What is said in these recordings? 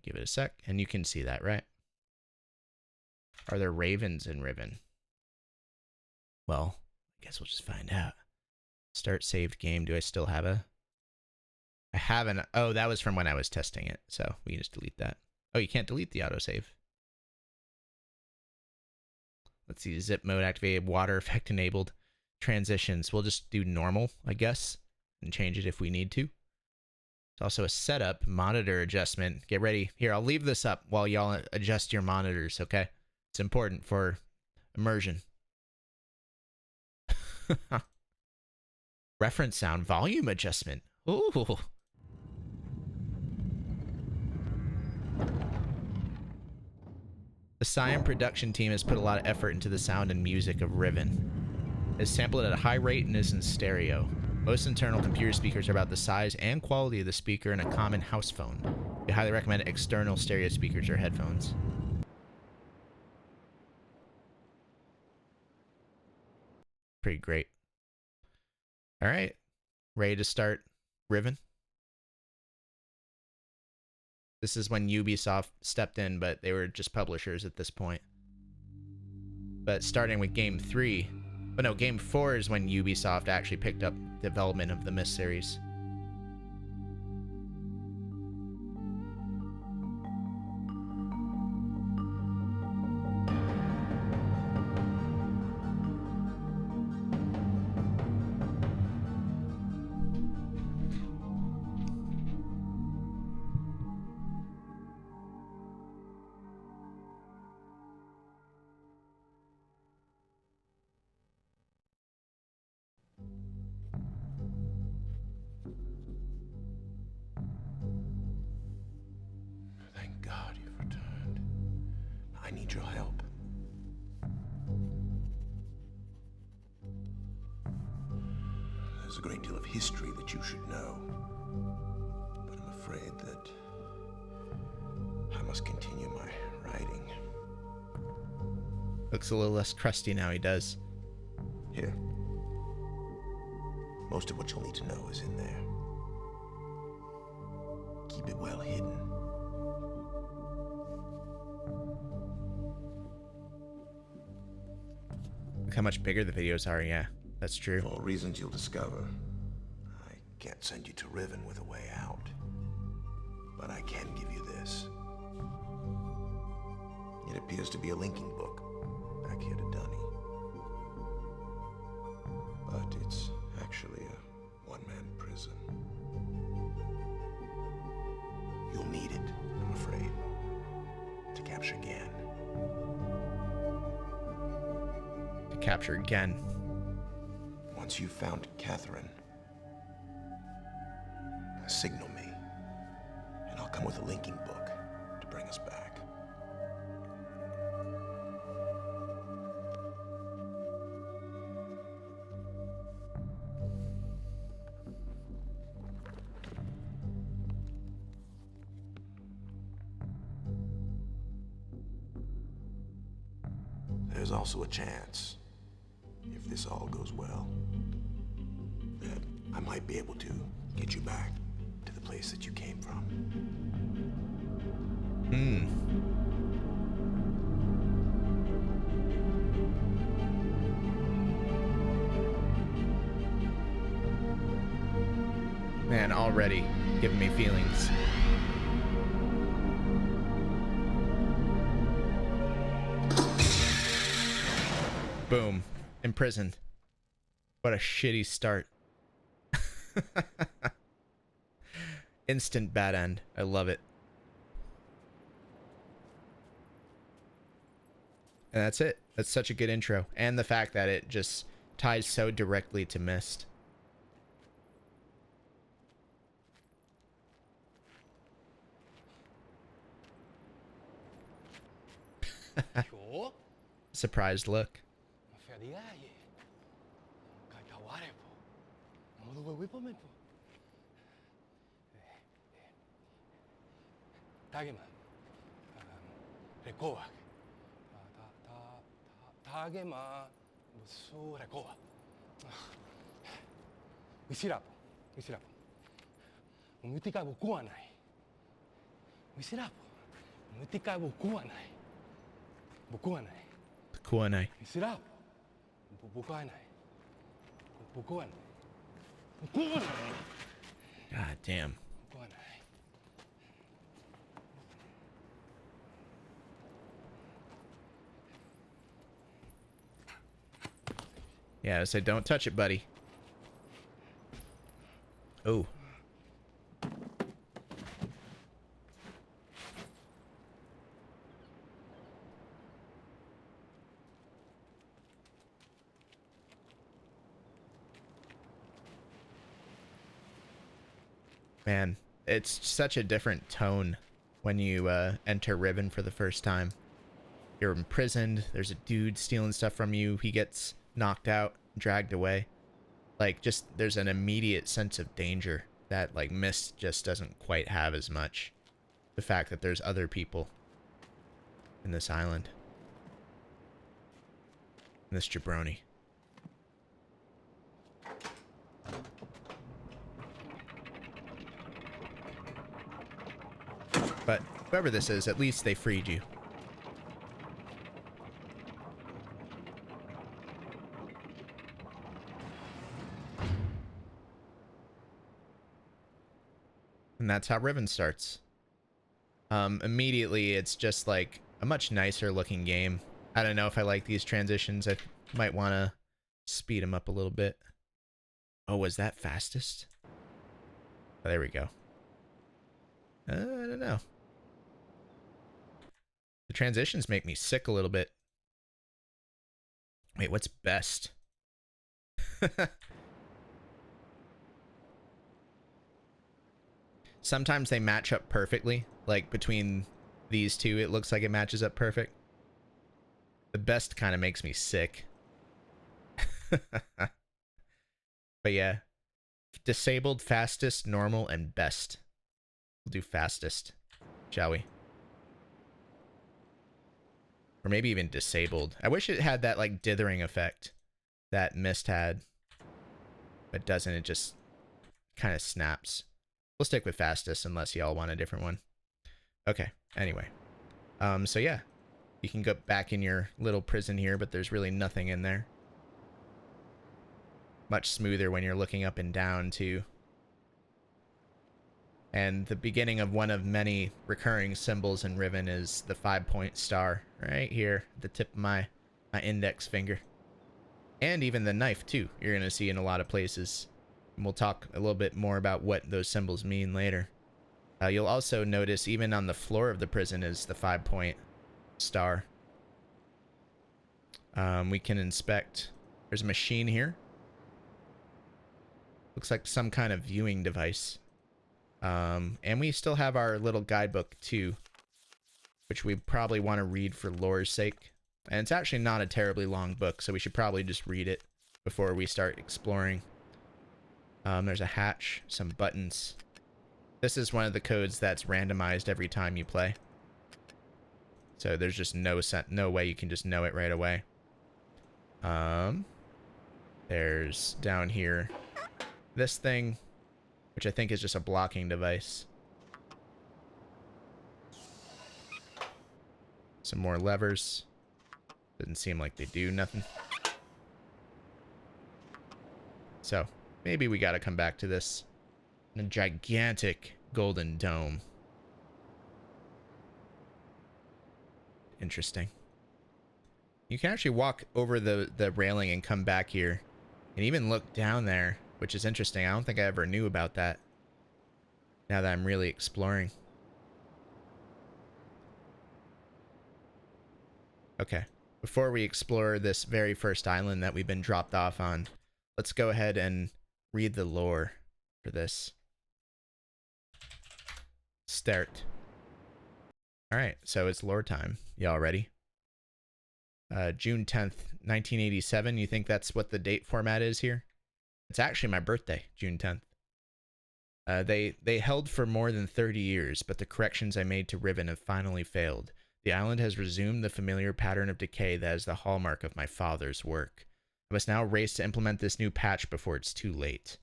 Give it a sec, and you can see that, right? Are there ravens in Riven? Well, I guess we'll just find out. Start saved game. Do I still have a... I haven't. Oh, that was from when I was testing it, so we can just delete that. Oh, you can't delete the autosave. Let's see, zip mode activated, water effect enabled, transitions. We'll just do normal, I guess, and change it if we need to. It's also a setup, monitor adjustment. Get ready. Here, I'll leave this up while y'all adjust your monitors, okay? It's important for immersion. Reference sound, volume adjustment. Ooh. The Cyan production team has put a lot of effort into the sound and music of Riven. It's sampled at a high rate and is in stereo. Most internal computer speakers are about the size and quality of the speaker in a common house phone. We highly recommend external stereo speakers or headphones. Pretty great. All right. Ready to start Riven? This is when Ubisoft stepped in, but they were just publishers at this point. But starting with Game 3... But no, Game 4 is when Ubisoft actually picked up development of the Myst series. There's a great deal of history that you should know, but I'm afraid that I must continue my writing. Looks a little less crusty now, he does. Here. Most of what you'll need to know is in there. Keep it well hidden. Look how much bigger the videos are, yeah. That's true. For all reasons you'll discover, I can't send you to Riven with a way out. But I can give you this. It appears to be a linking book back here to Dunny. But it's actually a one-man prison. You'll need it, I'm afraid, to capture Gan. To capture Gen. Once you've found Catherine, signal me, and I'll come with a linking book to bring us back. There's also a chance, if this all goes well, that I might be able to get you back to the place that you came from. Man, already giving me feelings. Boom. Imprisoned. What a shitty start. Instant bad end. I love it. And that's it. That's such a good intro. And the fact that it just ties so directly to Myst. Surprised look. Metikai bukuanai. Bukuanai. Kuanai. Sirap. Bukuanai. Bukuanai. Bukuanai. God damn. Bukuanai. Yeah, I said don't touch it, buddy. Oh. Man, it's such a different tone when you enter Riven for the first time. You're imprisoned, there's a dude stealing stuff from you, he gets knocked out, dragged away. Like, just, there's an immediate sense of danger that, like, Mist just doesn't quite have as much. The fact that there's other people in this island. In this jabroni. But whoever this is, at least they freed you. And that's how Riven starts. Immediately, it's just like a much nicer looking game. I don't know if I like these transitions. I might want to speed them up a little bit. Oh, was that fastest? Oh, there we go. I don't know. The transitions make me sick a little bit. Wait, what's best? Sometimes they match up perfectly. Like between these two, it looks like it matches up perfect. The best kind of makes me sick. But yeah. Disabled, fastest, normal, and best. We'll do fastest, shall we? Or maybe even disabled. I wish it had that like dithering effect that Mist had. But doesn't, it just kind of snaps. We'll stick with fastest unless y'all want a different one. Okay, anyway. So yeah. You can go back in your little prison here, but there's really nothing in there. Much smoother when you're looking up and down, too. And the beginning of one of many recurring symbols in Riven is the 5-point star. Right here, at the tip of my index finger. And even the knife, too. You're going to see in a lot of places. And we'll talk a little bit more about what those symbols mean later. You'll also notice even on the floor of the prison is the 5-point star. We can inspect. There's a machine here. Looks like some kind of viewing device. And we still have our little guidebook too, which we probably want to read for lore's sake. And it's actually not a terribly long book, so we should probably just read it before we start exploring. There's a hatch, some buttons. This is one of the codes that's randomized every time you play. So there's just no way you can just know it right away. There's down here this thing, which I think is just a blocking device. Some more levers. Doesn't seem like they do nothing. So maybe we gotta come back to this. A gigantic golden dome. Interesting. You can actually walk over the railing and come back here. And even look down there, which is interesting. I don't think I ever knew about that. Now that I'm really exploring. Okay. Before we explore this very first island that we've been dropped off on, let's go ahead and read the lore for this. Start. Alright, so it's lore time. Y'all ready? June 10th, 1987. You think that's what the date format is here? It's actually my birthday, June 10th. They held for more than 30 years, but the corrections I made to Riven have finally failed. The island has resumed the familiar pattern of decay that is the hallmark of my father's work. I must now race to implement this new patch before it's too late.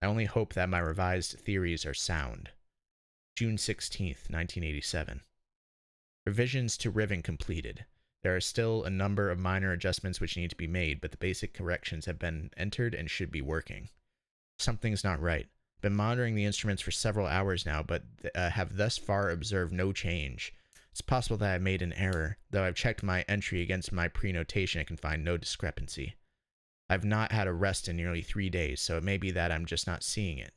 I only hope that my revised theories are sound. June 16th, 1987. Revisions to Riven completed. There are still a number of minor adjustments which need to be made, but the basic corrections have been entered and should be working. Something's not right. Been monitoring the instruments for several hours now, but have thus far observed no change. It's possible that I made an error, though I've checked my entry against my pre-notation and can find no discrepancy. I've not had a rest in nearly 3 days, so it may be that I'm just not seeing it.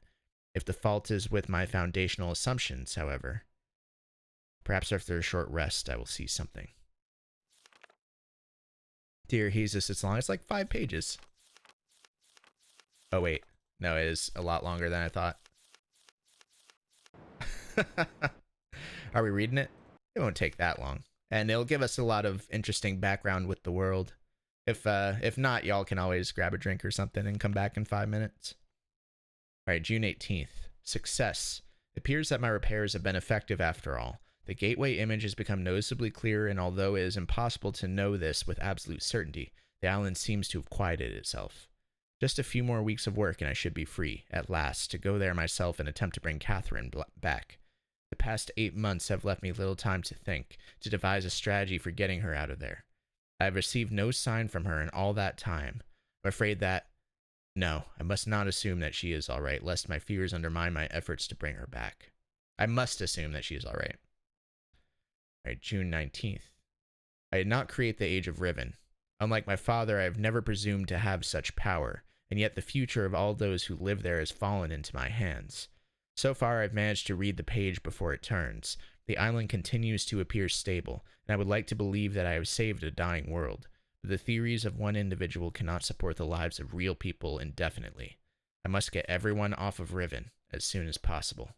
If the fault is with my foundational assumptions, however, perhaps after a short rest I will see something. Dear Jesus, it's long. It's like 5 pages. Oh, wait. No, it is a lot longer than I thought. Are we reading it? It won't take that long. And it'll give us a lot of interesting background with the world. If not, y'all can always grab a drink or something and come back in 5 minutes. Alright, June 18th. Success. It appears that my repairs have been effective after all. The gateway image has become noticeably clearer, and although it is impossible to know this with absolute certainty, the island seems to have quieted itself. Just a few more weeks of work and I should be free, at last, to go there myself and attempt to bring Catherine back. The past 8 months have left me little time to think, to devise a strategy for getting her out of there. I have received no sign from her in all that time. I'm afraid that... No, I must not assume that she is alright, lest my fears undermine my efforts to bring her back. I must assume that she is alright. Alright, June 19th. I did not create the Age of Riven. Unlike my father, I have never presumed to have such power, and yet the future of all those who live there has fallen into my hands. So far, I've managed to read the page before it turns. The island continues to appear stable, and I would like to believe that I have saved a dying world. But the theories of one individual cannot support the lives of real people indefinitely. I must get everyone off of Riven as soon as possible.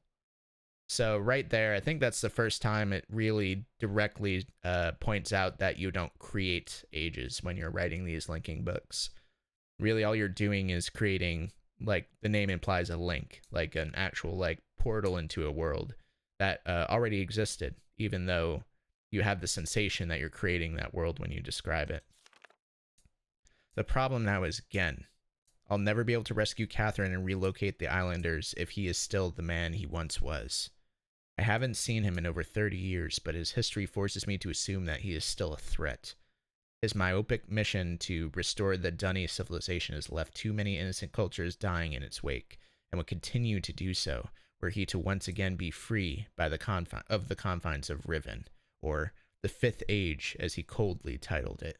So right there, I think that's the first time it really directly points out that you don't create ages when you're writing these linking books. Really, all you're doing is creating, like the name implies, a link, like an actual like portal into a world that already existed, even though you have the sensation that you're creating that world when you describe it. The problem now is Gen. I'll never be able to rescue Catherine and relocate the islanders if he is still the man he once was. I haven't seen him in over 30 years, but his history forces me to assume that he is still a threat. His myopic mission to restore the Dunny civilization has left too many innocent cultures dying in its wake, and will continue to do so, were he to once again be free by the confines of Riven, or the Fifth Age, as he coldly titled it.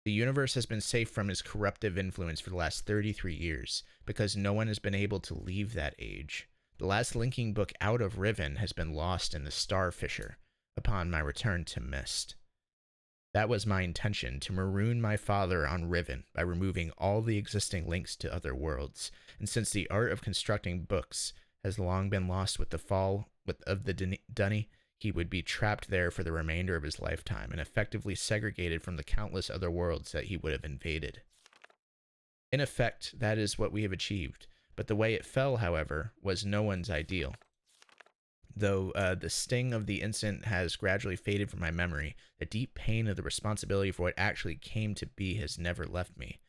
The universe has been safe from his corruptive influence for the last 33 years, because no one has been able to leave that age. The last linking book out of Riven has been lost in the Star Fissure, upon my return to Mist. That was my intention, to maroon my father on Riven by removing all the existing links to other worlds, and since the art of constructing books has long been lost with the fall of the Dunny, he would be trapped there for the remainder of his lifetime, and effectively segregated from the countless other worlds that he would have invaded. In effect, that is what we have achieved, but the way it fell, however, was no one's ideal. Though the sting of the incident has gradually faded from my memory, the deep pain of the responsibility for what actually came to be has never left me.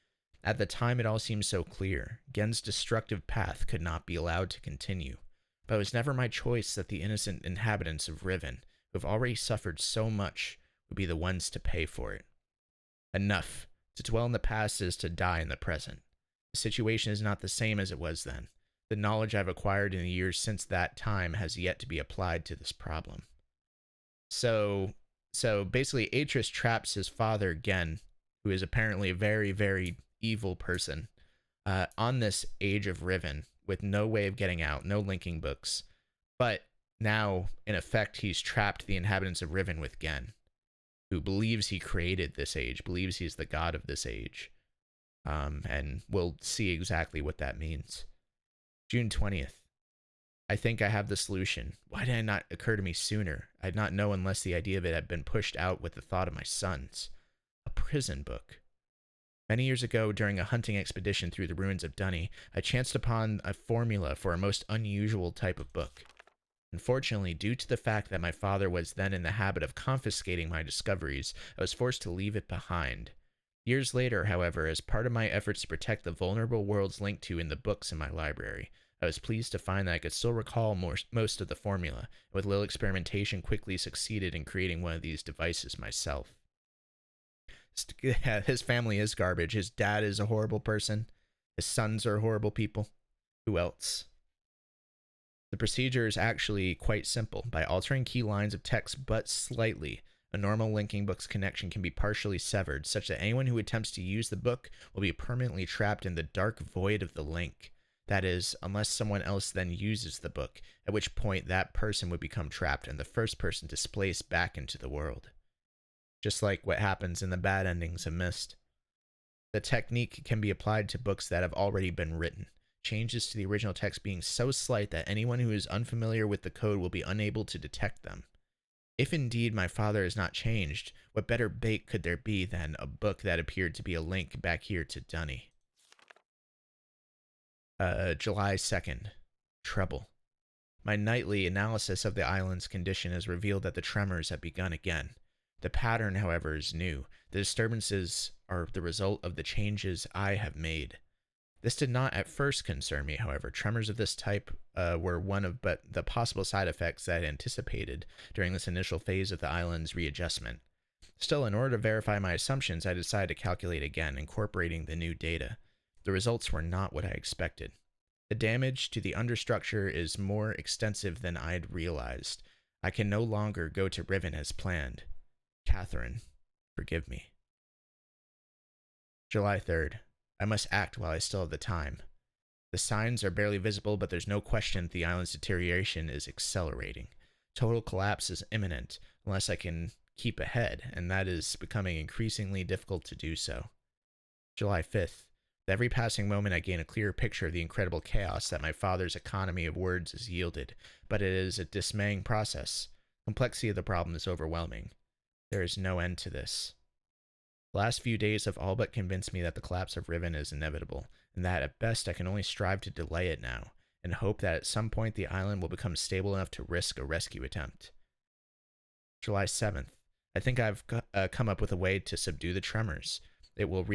At the time, it all seemed so clear. Gen's destructive path could not be allowed to continue. But it was never my choice that the innocent inhabitants of Riven, who have already suffered so much, would be the ones to pay for it. Enough. To dwell in the past is to die in the present. The situation is not the same as it was then. The knowledge I've acquired in the years since that time has yet to be applied to this problem. So basically, Atreus traps his father, Gen, who is apparently a very, very evil person, on this Age of Riven, with no way of getting out, no linking books. But now, in effect, he's trapped the inhabitants of Riven with Gen, who believes he created this age, believes he's the god of this age. And we'll see exactly what that means. June 20th. I think I have the solution. Why did it not occur to me sooner? I'd not know unless the idea of it had been pushed out with the thought of my sons. A prison book. Many years ago, during a hunting expedition through the ruins of Dunny, I chanced upon a formula for a most unusual type of book. Unfortunately, due to the fact that my father was then in the habit of confiscating my discoveries, I was forced to leave it behind. Years later, however, as part of my efforts to protect the vulnerable worlds linked to in the books in my library, I was pleased to find that I could still recall most of the formula, and with little experimentation quickly succeeded in creating one of these devices myself. His family is garbage. His dad is a horrible person. His sons are horrible people. Who else? The procedure is actually quite simple. By altering key lines of text but slightly, a normal linking book's connection can be partially severed, such that anyone who attempts to use the book will be permanently trapped in the dark void of the link. That is, unless someone else then uses the book, at which point that person would become trapped and the first person displaced back into the world. Just like what happens in the bad endings of Myst. The technique can be applied to books that have already been written, changes to the original text being so slight that anyone who is unfamiliar with the code will be unable to detect them. If indeed my father is not changed, what better bait could there be than a book that appeared to be a link back here to Dunny? July 2nd. Trouble. My nightly analysis of the island's condition has revealed that the tremors have begun again. The pattern, however, is new. The disturbances are the result of the changes I have made. This did not at first concern me, however. Tremors of this type were one of but the possible side effects that I anticipated during this initial phase of the island's readjustment. Still, in order to verify my assumptions, I decided to calculate again, incorporating the new data. The results were not what I expected. The damage to the understructure is more extensive than I'd realized. I can no longer go to Riven as planned. Catherine, forgive me. July 3rd. I must act while I still have the time. The signs are barely visible, but there's no question that the island's deterioration is accelerating. Total collapse is imminent, unless I can keep ahead, and that is becoming increasingly difficult to do so. July 5th. With every passing moment I gain a clearer picture of the incredible chaos that my father's economy of words has yielded, but it is a dismaying process. Complexity of the problem is overwhelming. There is no end to this. The last few days have all but convinced me that the collapse of Riven is inevitable, and that at best I can only strive to delay it now, and hope that at some point the island will become stable enough to risk a rescue attempt. July 7th. I think I've come up with a way to subdue the tremors. It will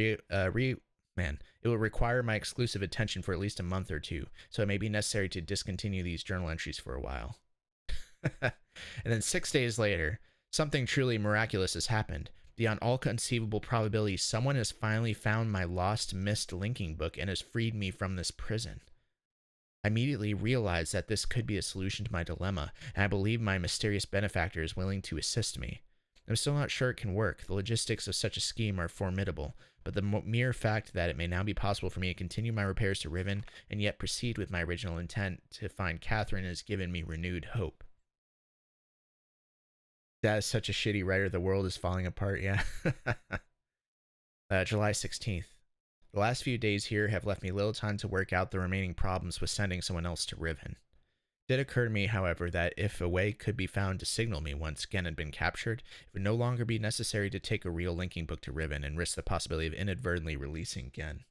it will require my exclusive attention for at least a month or two, so it may be necessary to discontinue these journal entries for a while. And then 6 days later, something truly miraculous has happened. Beyond all conceivable probability, someone has finally found my lost, missed linking book and has freed me from this prison. I immediately realized that this could be a solution to my dilemma, and I believe my mysterious benefactor is willing to assist me. I'm still not sure it can work. The logistics of such a scheme are formidable, but the mere fact that it may now be possible for me to continue my repairs to Riven and yet proceed with my original intent to find Catherine has given me renewed hope. That is such a shitty writer. The world is falling apart, yeah. July 16th. The last few days here have left me little time to work out the remaining problems with sending someone else to Riven. It did occur to me, however, that if a way could be found to signal me once Gen had been captured, it would no longer be necessary to take a real linking book to Riven and risk the possibility of inadvertently releasing Gen.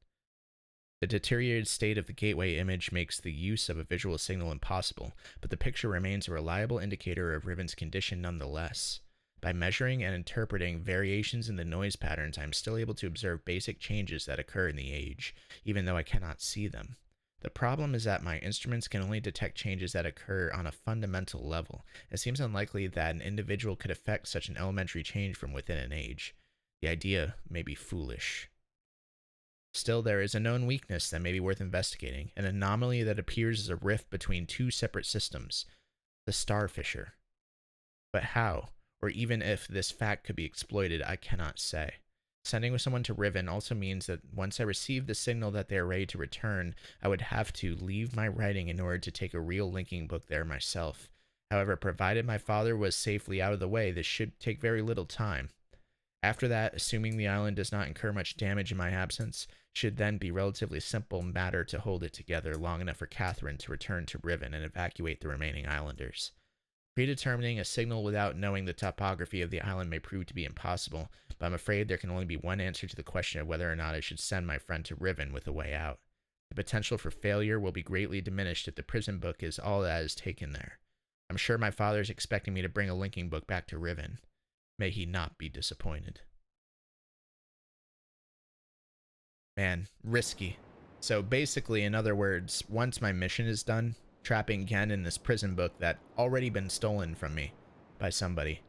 The deteriorated state of the gateway image makes the use of a visual signal impossible, but the picture remains a reliable indicator of Riven's condition nonetheless. By measuring and interpreting variations in the noise patterns, I am still able to observe basic changes that occur in the age, even though I cannot see them. The problem is that my instruments can only detect changes that occur on a fundamental level. It seems unlikely that an individual could affect such an elementary change from within an age. The idea may be foolish. Still, there is a known weakness that may be worth investigating, an anomaly that appears as a rift between two separate systems, the star fissure. But how, or even if this fact could be exploited, I cannot say. Sending with someone to Riven also means that once I receive the signal that they are ready to return, I would have to leave my writing in order to take a real linking book there myself. However, provided my father was safely out of the way, this should take very little time. After that, assuming the island does not incur much damage in my absence, should then be relatively simple matter to hold it together long enough for Catherine to return to Riven and evacuate the remaining islanders. Predetermining a signal without knowing the topography of the island may prove to be impossible, but I'm afraid there can only be one answer to the question of whether or not I should send my friend to Riven with a way out. The potential for failure will be greatly diminished if the prison book is all that is taken there. I'm sure my father is expecting me to bring a linking book back to Riven. May he not be disappointed. Man, risky. So basically, in other words, once my mission is done, trapping Gen in this prison book that already been stolen from me by somebody,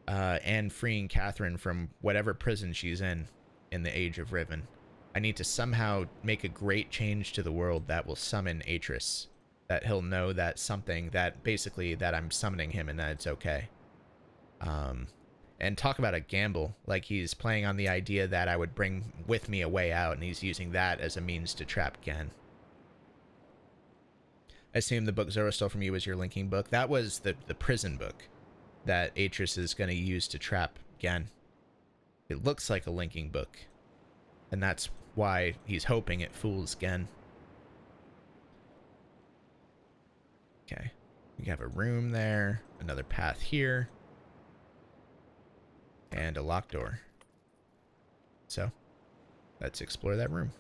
and freeing Catherine from whatever prison she's in the Age of Riven, I need to somehow make a great change to the world that will summon Atris, that he'll know that something, that basically that I'm summoning him and that it's okay. And talk about a gamble, like he's playing on the idea that I would bring with me a way out, and he's using that as a means to trap Gen. I assume the book Zoro stole from you was your linking book. That was the prison book that Atris is going to use to trap Gen. It looks like a linking book, and that's why he's hoping it fools Gen. Okay, we have a room there, another path here, and a locked door. So, let's explore that room.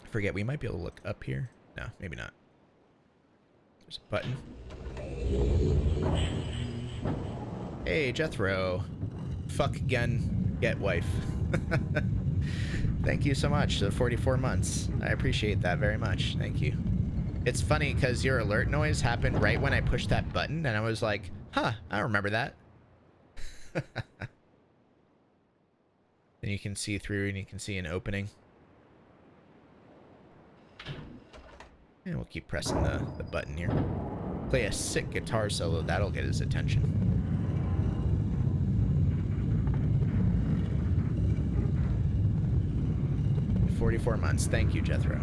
I forget, we might be able to look up here. No, maybe not. There's a button. Hey, Jethro. Fuck again, get wife. Thank you so much for 44 months. I appreciate that very much. Thank you. It's funny because your alert noise happened right when I pushed that button, and I was like, huh, I remember that. Then you can see through, and you can see an opening. And we'll keep pressing the button here. Play a sick guitar solo, that'll get his attention. 44 months. Thank you, Jethro.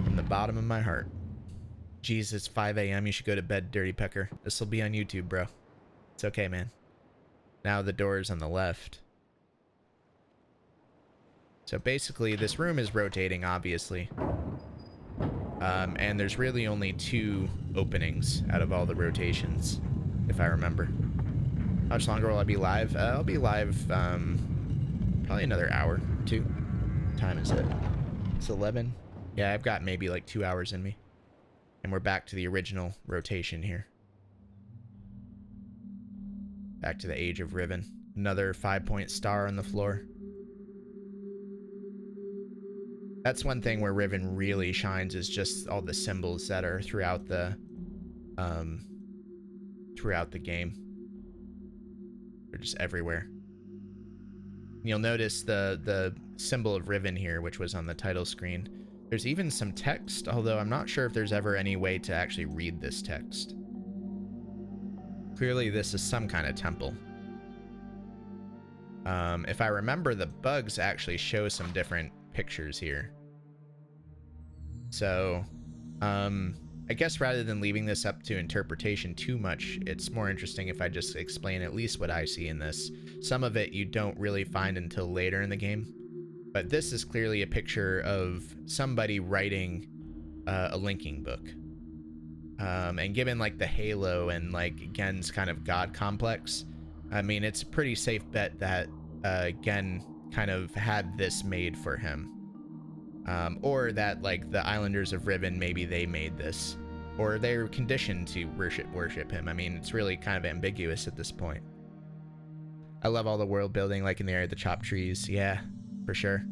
From the bottom of my heart. Jeez, it's 5 a.m. You should go to bed, Dirty Pecker. This will be on YouTube, bro. It's okay, man. Now the door is on the left. So basically, this room is rotating, obviously. And there's really only 2 openings out of all the rotations, if I remember. How much longer will I be live? I'll be live probably another hour or 2. What time is it? It's 11. Yeah, I've got maybe like 2 hours in me. And we're back to the original rotation here. Back to the Age of Riven. Another 5-point star on the floor. That's one thing where Riven really shines, is just all the symbols that are throughout the game. They're just everywhere. You'll notice the symbol of Riven here, which was on the title screen. There's even some text, although I'm not sure if there's ever any way to actually read this text. Clearly this is some kind of temple. If I remember, the bugs actually show some different pictures here. So, I guess rather than leaving this up to interpretation too much, it's more interesting if I just explain at least what I see in this. Some of it you don't really find until later in the game, but this is clearly a picture of somebody writing a linking book. And given like the halo and like Gen's kind of god complex, I mean, it's a pretty safe bet that Gen kind of had this made for him. Or that like the Islanders of Riven, maybe they made this, or they're conditioned to worship him. I mean, it's really kind of ambiguous at this point. I love all the world building, like in the area of the chopped trees. Yeah, for sure.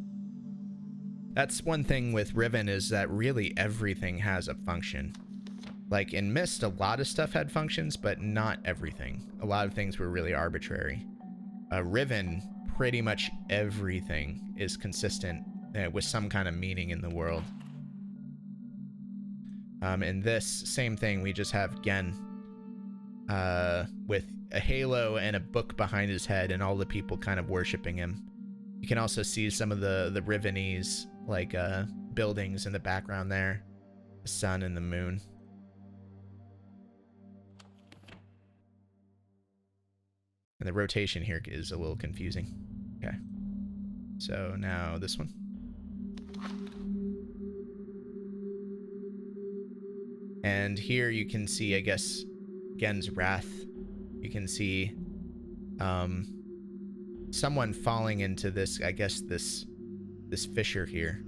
That's one thing with Riven, is that really everything has a function. Like in Myst, a lot of stuff had functions, but not everything. A lot of things were really arbitrary. Riven, pretty much everything is consistent with some kind of meaning in the world. In this, same thing, we just have Gen with a halo and a book behind his head, and all the people kind of worshiping him. You can also see some of the Rivenese like buildings in the background there, the sun and the moon. And the rotation here is a little confusing. Okay. So now this one. And here you can see, I guess, Gen's wrath. You can see someone falling into this, I guess, this fissure here.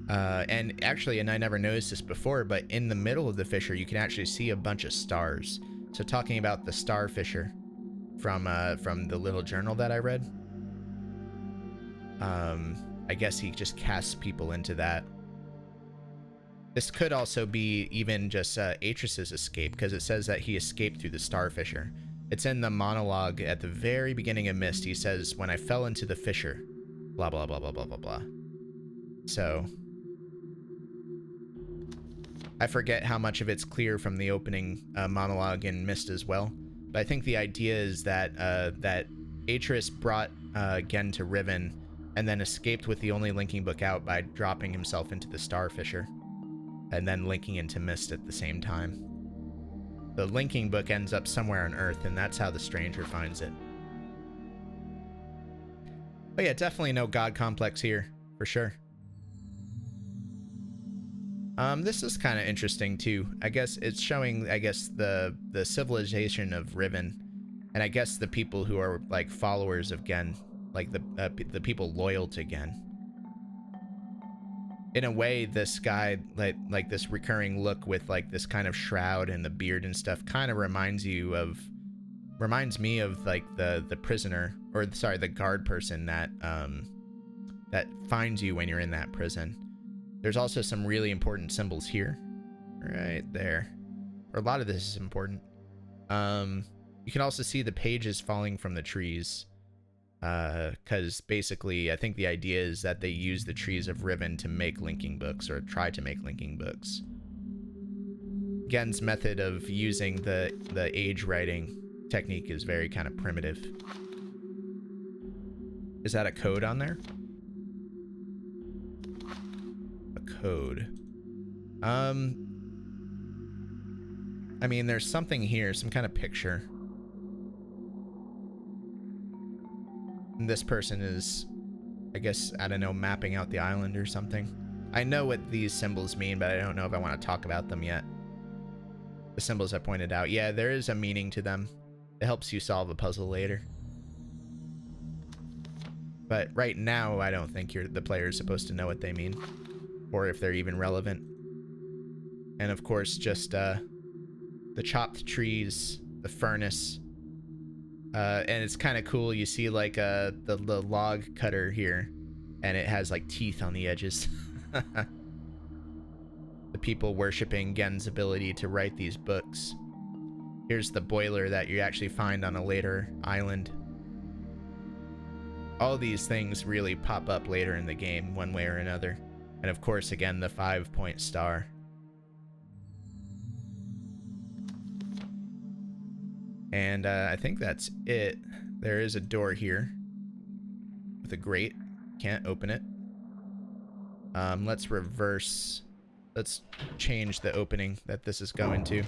And actually, and I never noticed this before, but in the middle of the fissure, you can actually see a bunch of stars. So talking about the star fissure from the little journal that I read. I guess he just casts people into that. This could also be even just Atris's escape, because it says that he escaped through the star fissure. It's in the monologue at the very beginning of Myst. He says, "When I fell into the fissure, blah, blah, blah, blah, blah, blah, blah." So I forget how much of it's clear from the opening monologue in Myst as well. But I think the idea is that that Atris brought Gen to Riven and then escaped with the only linking book out by dropping himself into the star fissure and then linking into Myst at the same time. The linking book ends up somewhere on Earth, and that's how the stranger finds it. But yeah, definitely no god complex here, for sure. This is kind of interesting too. I guess it's showing, the civilization of Riven, and I guess the people who are like followers of Gen, like the people loyal to Gen. In a way, this guy, like this recurring look with like this kind of shroud and the beard and stuff, kind of reminds me of like the prisoner, or sorry, the guard person that that finds you when you're in that prison. There's also some really important symbols here, right there. Or a lot of this is important. You can also see the pages falling from the trees. Because basically, I think the idea is that they use the trees of Riven to make linking books, or try to make linking books. Gen's method of using the age writing technique is very kind of primitive. Is that a code on there? A code. I mean, there's something here, some kind of picture. And this person is, I guess, I don't know, mapping out the island or something. I know what these symbols mean, but I don't know if I want to talk about them yet. The symbols I pointed out. Yeah, there is a meaning to them. It helps you solve a puzzle later. But right now, I don't think the player is supposed to know what they mean, or if they're even relevant. And of course, just the chopped trees, the furnace. And it's kind of cool. You see like the log cutter here, and it has like teeth on the edges. The people worshiping Gen's ability to write these books. Here's the boiler that you actually find on a later island. All these things really pop up later in the game, one way or another. And of course, again, the 5-point star. And I think that's it. There is a door here with a grate. Can't open it. Let's reverse. Let's change the opening that this is going to.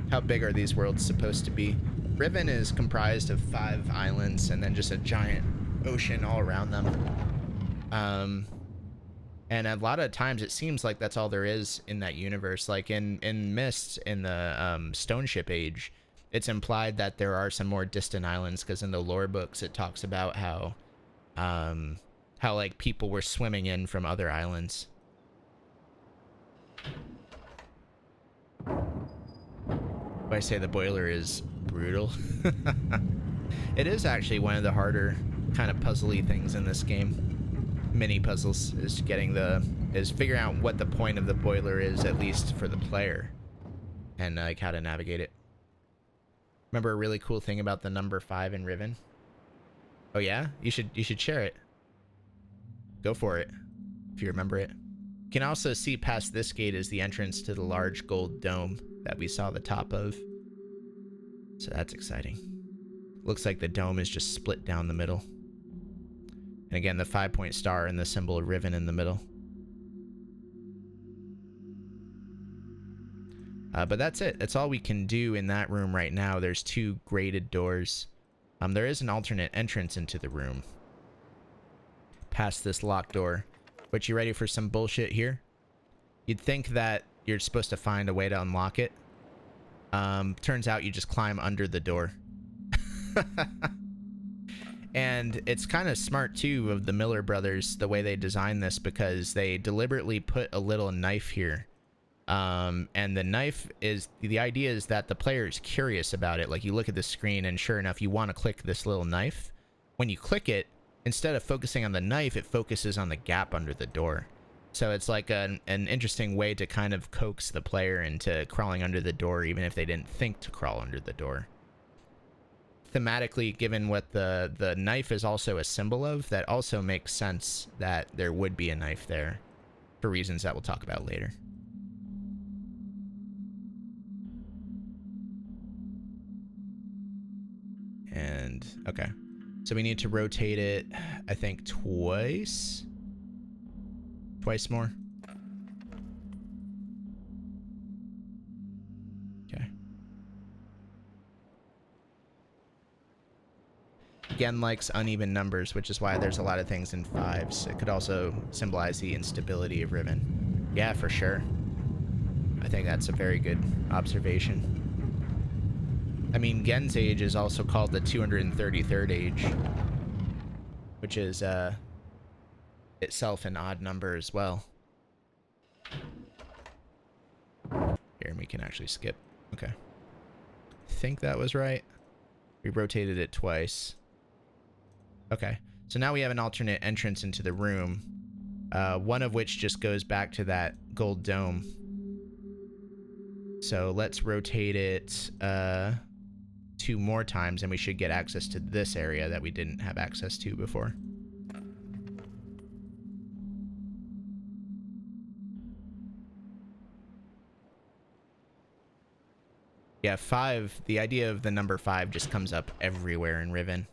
How big are these worlds supposed to be? Riven is comprised of 5 islands and then just a giant ocean all around them. And a lot of times it seems like that's all there is in that universe. Like in Myst, in the Stone Ship Age, it's implied that there are some more distant islands, because in the lore books it talks about how like people were swimming in from other islands. I say the boiler is brutal. It is actually one of the harder kind of puzzly things in this game. Mini puzzles is figuring out what the point of the boiler is, at least for the player, and like how to navigate it. Remember a really cool thing about the number 5 in Riven? Oh yeah? You should share it. Go for it, if you remember it. You can also see past this gate is the entrance to the large gold dome that we saw the top of. So that's exciting. Looks like the dome is just split down the middle. And again, the 5-point star and the symbol of Riven in the middle. But that's it. That's all we can do in that room right now. There's 2 grated doors. There is an alternate entrance into the room. Past this locked door. But you ready for some bullshit here? You'd think that you're supposed to find a way to unlock it. Turns out you just climb under the door. And it's kind of smart too of the Miller brothers, the way they designed this, because they deliberately put a little knife here And the knife is, the idea is that the player is curious about it. Like, you look at the screen and sure enough, you want to click this little knife. When you click it, instead of focusing on the knife, it focuses on the gap under the door. So it's like an interesting way to kind of coax the player into crawling under the door, even if they didn't think to crawl under the door. Thematically, given what the knife is also a symbol of, that also makes sense that there would be a knife there for reasons that we'll talk about later. And okay, so we need to rotate it, I think twice more. Okay. Again, likes uneven numbers, which is why there's a lot of things in 5s. It could also symbolize the instability of Riven. Yeah, for sure. I think that's a very good observation. I mean, Gen's age is also called the 233rd age, which is itself an odd number as well. Here, we can actually skip. Okay. I think that was right. We rotated it twice. Okay, so now we have an alternate entrance into the room, one of which just goes back to that gold dome. So let's rotate it 2 more times and we should get access to this area that we didn't have access to before. Yeah, 5, the idea of the number 5 just comes up everywhere in Riven.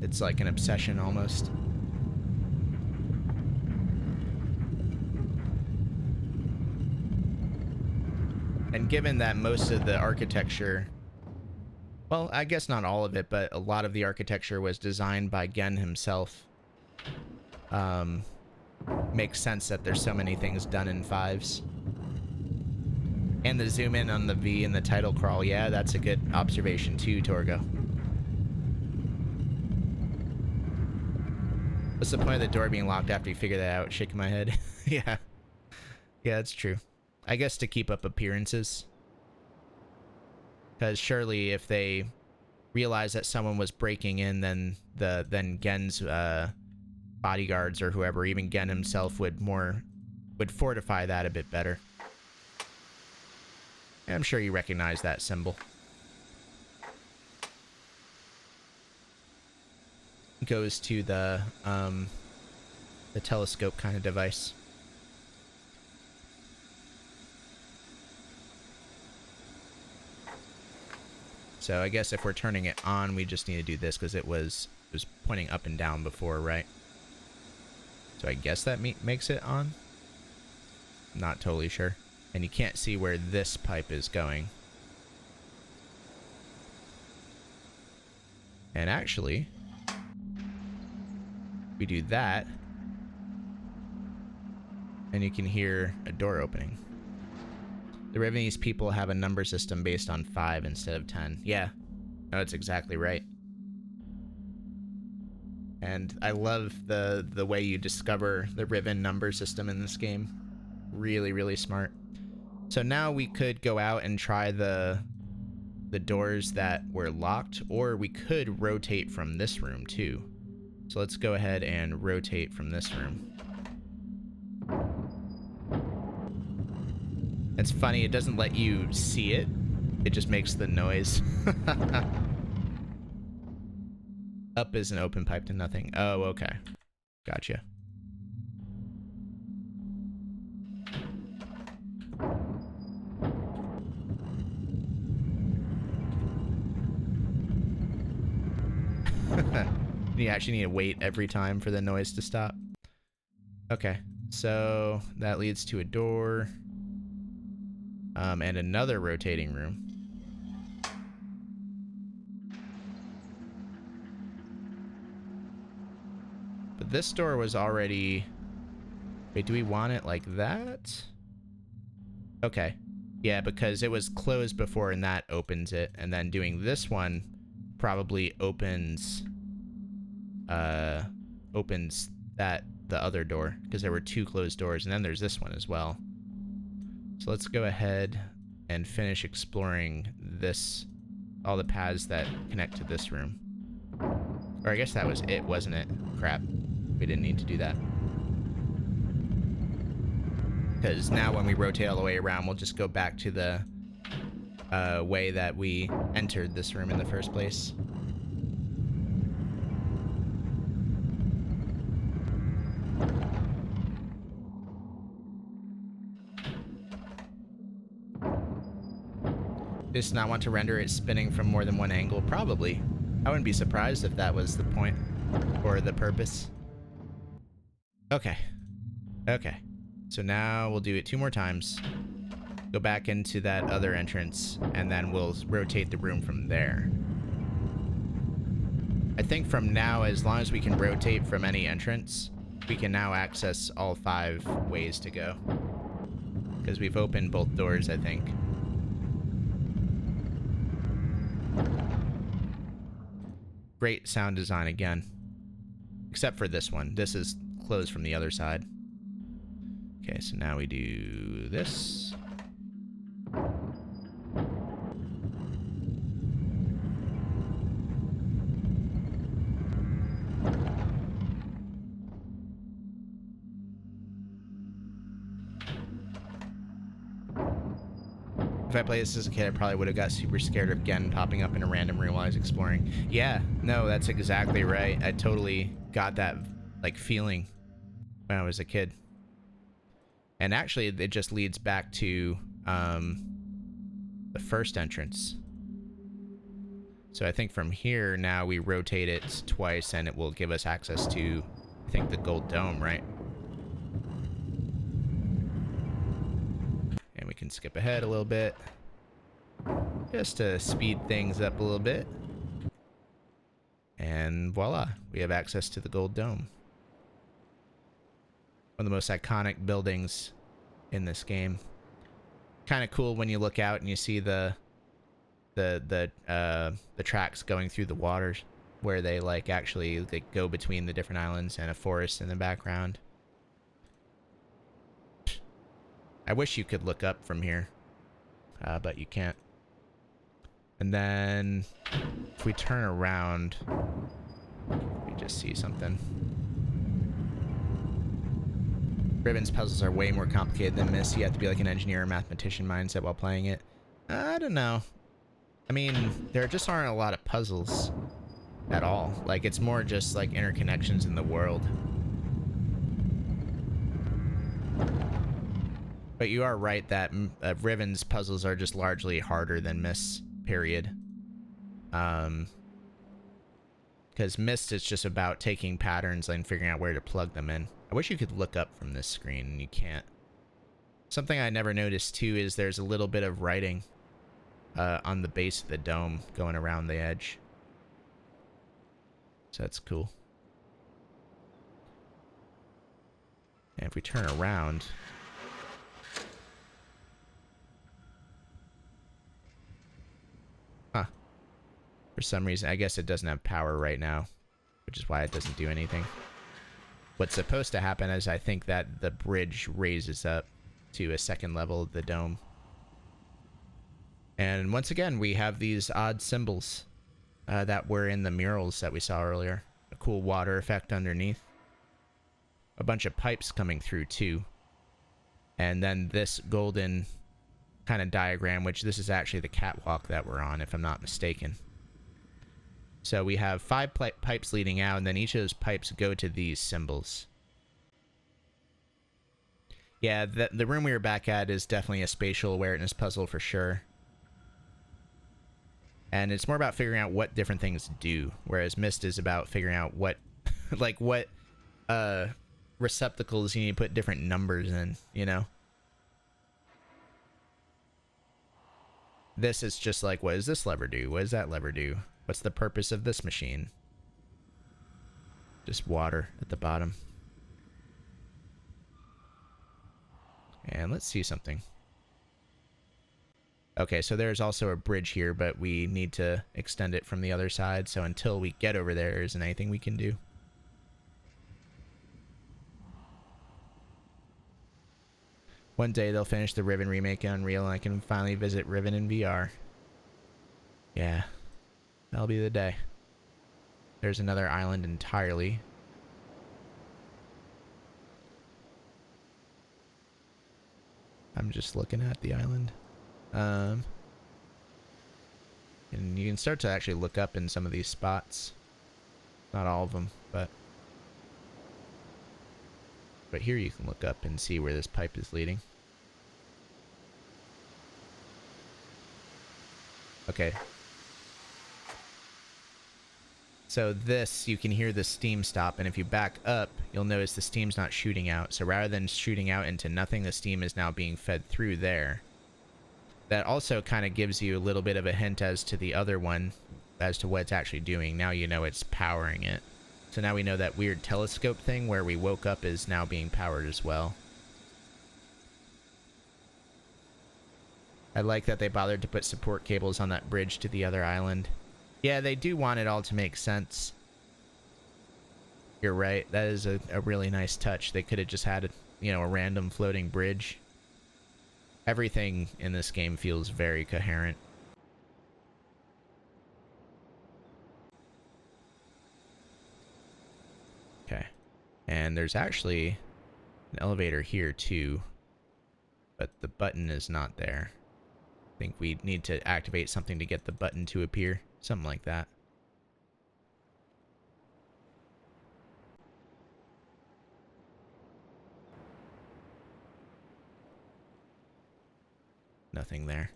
It's like an obsession almost. And given that most of the architecture, well, I guess not all of it, but a lot of the architecture was designed by Gen himself, makes sense that there's so many things done in 5s. And the zoom in on the V in the title crawl, yeah, that's a good observation too, Torgo. What's the point of the door being locked after you figure that out? Shaking my head. Yeah. Yeah, that's true. I guess to keep up appearances. Because surely if they realize that someone was breaking in, then Gen's bodyguards or whoever, even Gen himself, would fortify that a bit better. And I'm sure you recognize that symbol. Goes to the telescope kind of device. So I guess if we're turning it on, we just need to do this because it was pointing up and down before, right? So I guess that makes it on. Not totally sure. And you can't see where this pipe is going. And actually, we do that, and you can hear a door opening. The Rivenese people have a number system based on 5 instead of 10. Yeah, no, that's exactly right. And I love the way you discover the Riven number system in this game. Really, really smart. So now we could go out and try the doors that were locked, or we could rotate from this room too. So let's go ahead and rotate from this room. It's funny, it doesn't let you see it. It just makes the noise. Up is an open pipe to nothing. Oh, okay. Gotcha. You actually need to wait every time for the noise to stop. Okay, so that leads to a door. And another rotating room. But this door was already... Wait, do we want it like that? Okay. Yeah, because it was closed before and that opens it. And then doing this one opens... opens the other door, because there were 2 closed doors, and then there's this one as well. So let's go ahead and finish exploring this, all the paths that connect to this room. Or I guess that was it, wasn't it? Crap. We didn't need to do that. Because now when we rotate all the way around, we'll just go back to the way that we entered this room in the first place. Does not want to render it spinning from more than one angle? Probably. I wouldn't be surprised if that was the point or the purpose. Okay. Okay. So now we'll do it 2 more times. Go back into that other entrance, and then we'll rotate the room from there. I think from now, as long as we can rotate from any entrance, we can now access all 5 ways to go. Because we've opened both doors, I think. Great sound design again. Except for this one. This is closed from the other side. Okay, so now we do this. If I played this as a kid, I probably would have got super scared of Gen popping up in a random room while I was exploring. Yeah, no, that's exactly right. I totally got that, like, feeling when I was a kid. And actually, it just leads back to the first entrance. So I think from here, now we rotate it twice, and it will give us access to, I think, the gold dome, right? And we can skip ahead a little bit, just to speed things up a little bit. And voila, we have access to the gold dome. One of the most iconic buildings in this game. Kind of cool when you look out and you see the tracks going through the waters, where they like actually go between the different islands, and a forest in the background. I wish you could look up from here, but you can't. And then if we turn around, we just see something. Riven's puzzles are way more complicated than Myst. You have to be like an engineer or mathematician mindset while playing it. I don't know. I mean, there just aren't a lot of puzzles at all. Like, it's more just like interconnections in the world. But you are right that Riven's puzzles are just largely harder than Myst's, period. Because Myst is just about taking patterns and figuring out where to plug them in. I wish you could look up from this screen, and you can't. Something I never noticed, too, is there's a little bit of writing on the base of the dome going around the edge. So that's cool. And if we turn around... Huh. For some reason, I guess it doesn't have power right now, which is why it doesn't do anything. What's supposed to happen is I think that the bridge raises up to a second level of the dome. And once again, we have these odd symbols that were in the murals that we saw earlier. A cool water effect underneath. A bunch of pipes coming through too. And then this golden kind of diagram, which this is actually the catwalk that we're on, if I'm not mistaken. So we have 5 pipes leading out, and then each of those pipes go to these symbols. Yeah, the room we were back at is definitely a spatial awareness puzzle for sure. And it's more about figuring out what different things do, whereas Myst is about figuring out what, like, what receptacles you need to put different numbers in, you know? This is just like, what does this lever do? What does that lever do? What's the purpose of this machine? Just water at the bottom. And let's see something. Okay, so there's also a bridge here, but we need to extend it from the other side, so until we get over there isn't anything we can do. One day they'll finish the Riven remake in Unreal and I can finally visit Riven in VR. Yeah, that'll be the day. There's another island entirely. I'm just looking at the island. And you can start to actually look up in some of these spots. Not all of them, but here you can look up and see where this pipe is leading. Okay. So this, you can hear the steam stop, and if you back up, you'll notice the steam's not shooting out. So rather than shooting out into nothing, the steam is now being fed through there. That also kind of gives you a little bit of a hint as to the other one, as to what it's actually doing. Now you know it's powering it. So now we know that weird telescope thing where we woke up is now being powered as well. I like that they bothered to put support cables on that bridge to the other island. Yeah, they do want it all to make sense. You're right. That is a really nice touch. They could have just had, a random floating bridge. Everything in this game feels very coherent. Okay. And there's actually an elevator here too, but the button is not there. I think we need to activate something to get the button to appear. Something like that. Nothing there.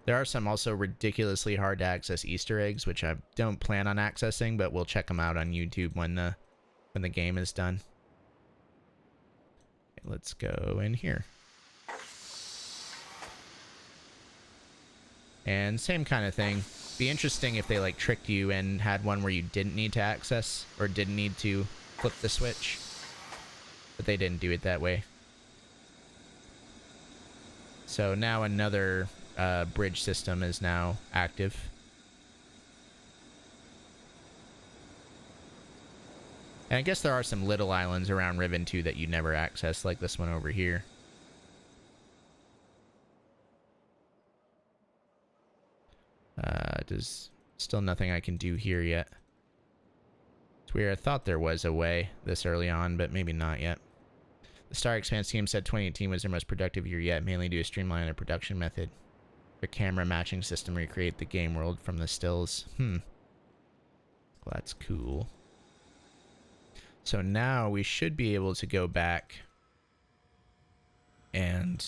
There are some also ridiculously hard to access Easter eggs, which I don't plan on accessing, but we'll check them out on YouTube when the game is done. Okay, let's go in here. And same kind of thing. Be interesting if they like tricked you and had one where you didn't need to access or didn't need to flip the switch. But they didn't do it that way. So now another bridge system is now active. And I guess there are some little islands around Riven too that you never access, like this one over here. There's still nothing I can do here yet. It's weird. I thought there was a way this early on, but maybe not yet. The Star Expanse team said 2018 was their most productive year yet, mainly due to streamlining their production method. Their camera matching system recreate the game world from the stills. Well, that's cool. So now we should be able to go back and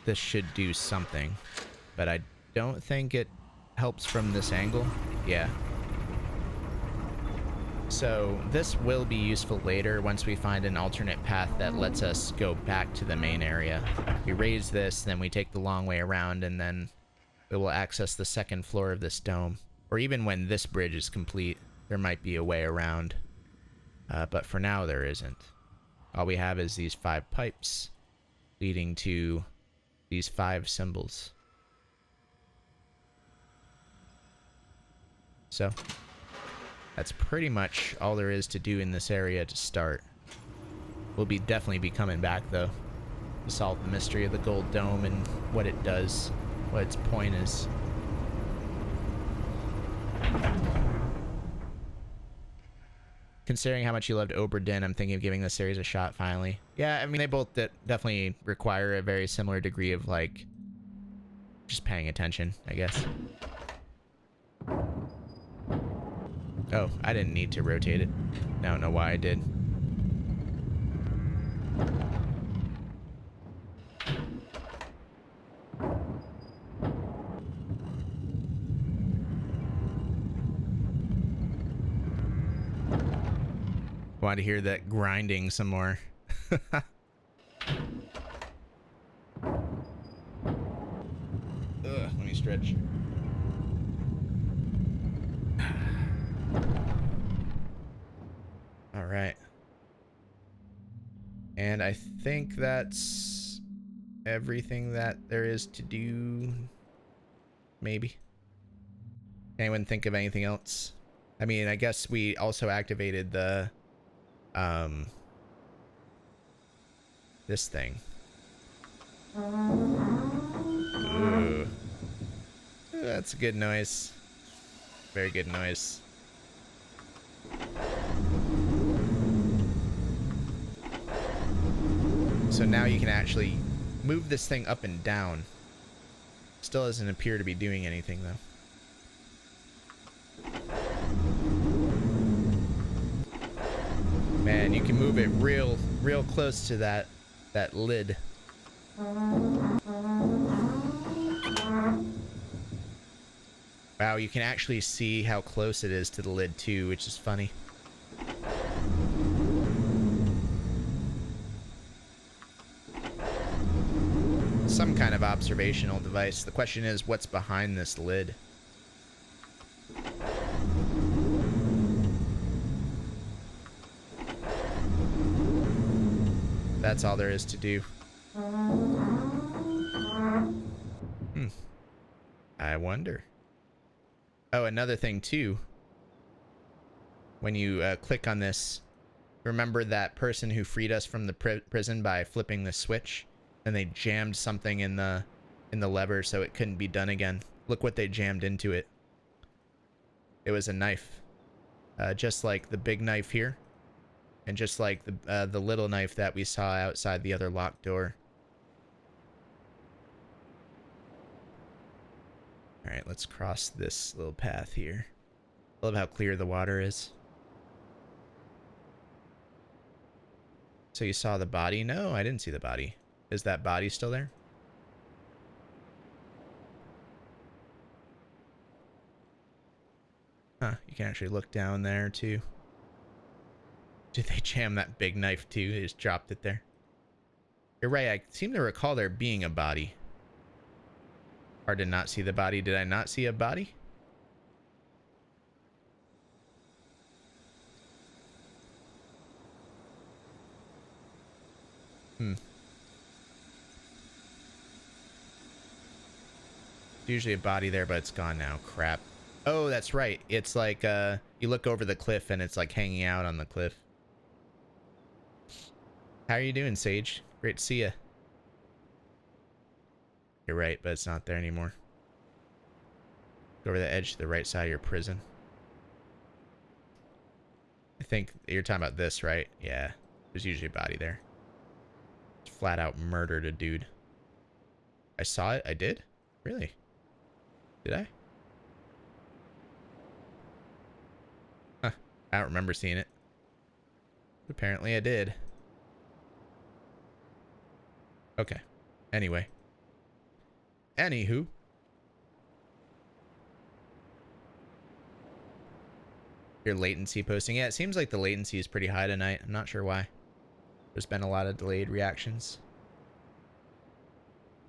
this should do something, but I don't think it helps from this angle. Yeah. So this will be useful later once we find an alternate path that lets us go back to the main area. We raise this, then we take the long way around, and then we will access the second floor of this dome. Or even when this bridge is complete, there might be a way around. But for now, there isn't. All we have is these 5 pipes leading to these 5 symbols. So that's pretty much all there is to do in this area to start. We'll definitely be coming back though to solve the mystery of the gold dome and what it does, what its point is. Considering how much you loved Obra Dinn, I'm thinking of giving this series a shot finally. Yeah, I mean, they both definitely require a very similar degree of, like, just paying attention, I guess. Oh, I didn't need to rotate it. I don't know why I did. Want to hear that grinding some more. Ugh, let me stretch. All right. And I think that's everything that there is to do. Maybe. Anyone think of anything else? I mean, I guess we also activated the this thing. Ooh. Ooh, that's a good noise. Very good noise. So now you can actually move this thing up and down. Still doesn't appear to be doing anything though. Man, you can move it real close to that lid. Wow, you can actually see how close it is to the lid too, which is funny. Some kind of observational device. The question is, what's behind this lid? That's all there is to do. I wonder. Oh, another thing too. When you click on this, remember that person who freed us from the prison by flipping the switch, and they jammed something in the lever so it couldn't be done again. Look what they jammed into it. It was a knife, just like the big knife here, and just like the little knife that we saw outside the other locked door. All right, let's cross this little path here. I love how clear the water is. So you saw the body? No, I didn't see the body. Is that body still there? Huh, you can actually look down there too. Did they jam that big knife too? They just dropped it there. You're right, I seem to recall there being a body. Hard to not see the body. Did I not see a body? Usually a body there, but it's gone now. Crap. Oh, that's right. It's like, you look over the cliff and it's like hanging out on the cliff. How are you doing, Sage? Great to see you. You're right, but it's not there anymore. Go over the edge to the right side of your prison. I think you're talking about this, right? Yeah. There's usually a body there. Just flat out murdered a dude. I saw it? I did? Really? Did I? Huh. I don't remember seeing it. Apparently I did. Okay. Anyway. Anywho. Your latency posting. Yeah, it seems like the latency is pretty high tonight. I'm not sure why. There's been a lot of delayed reactions.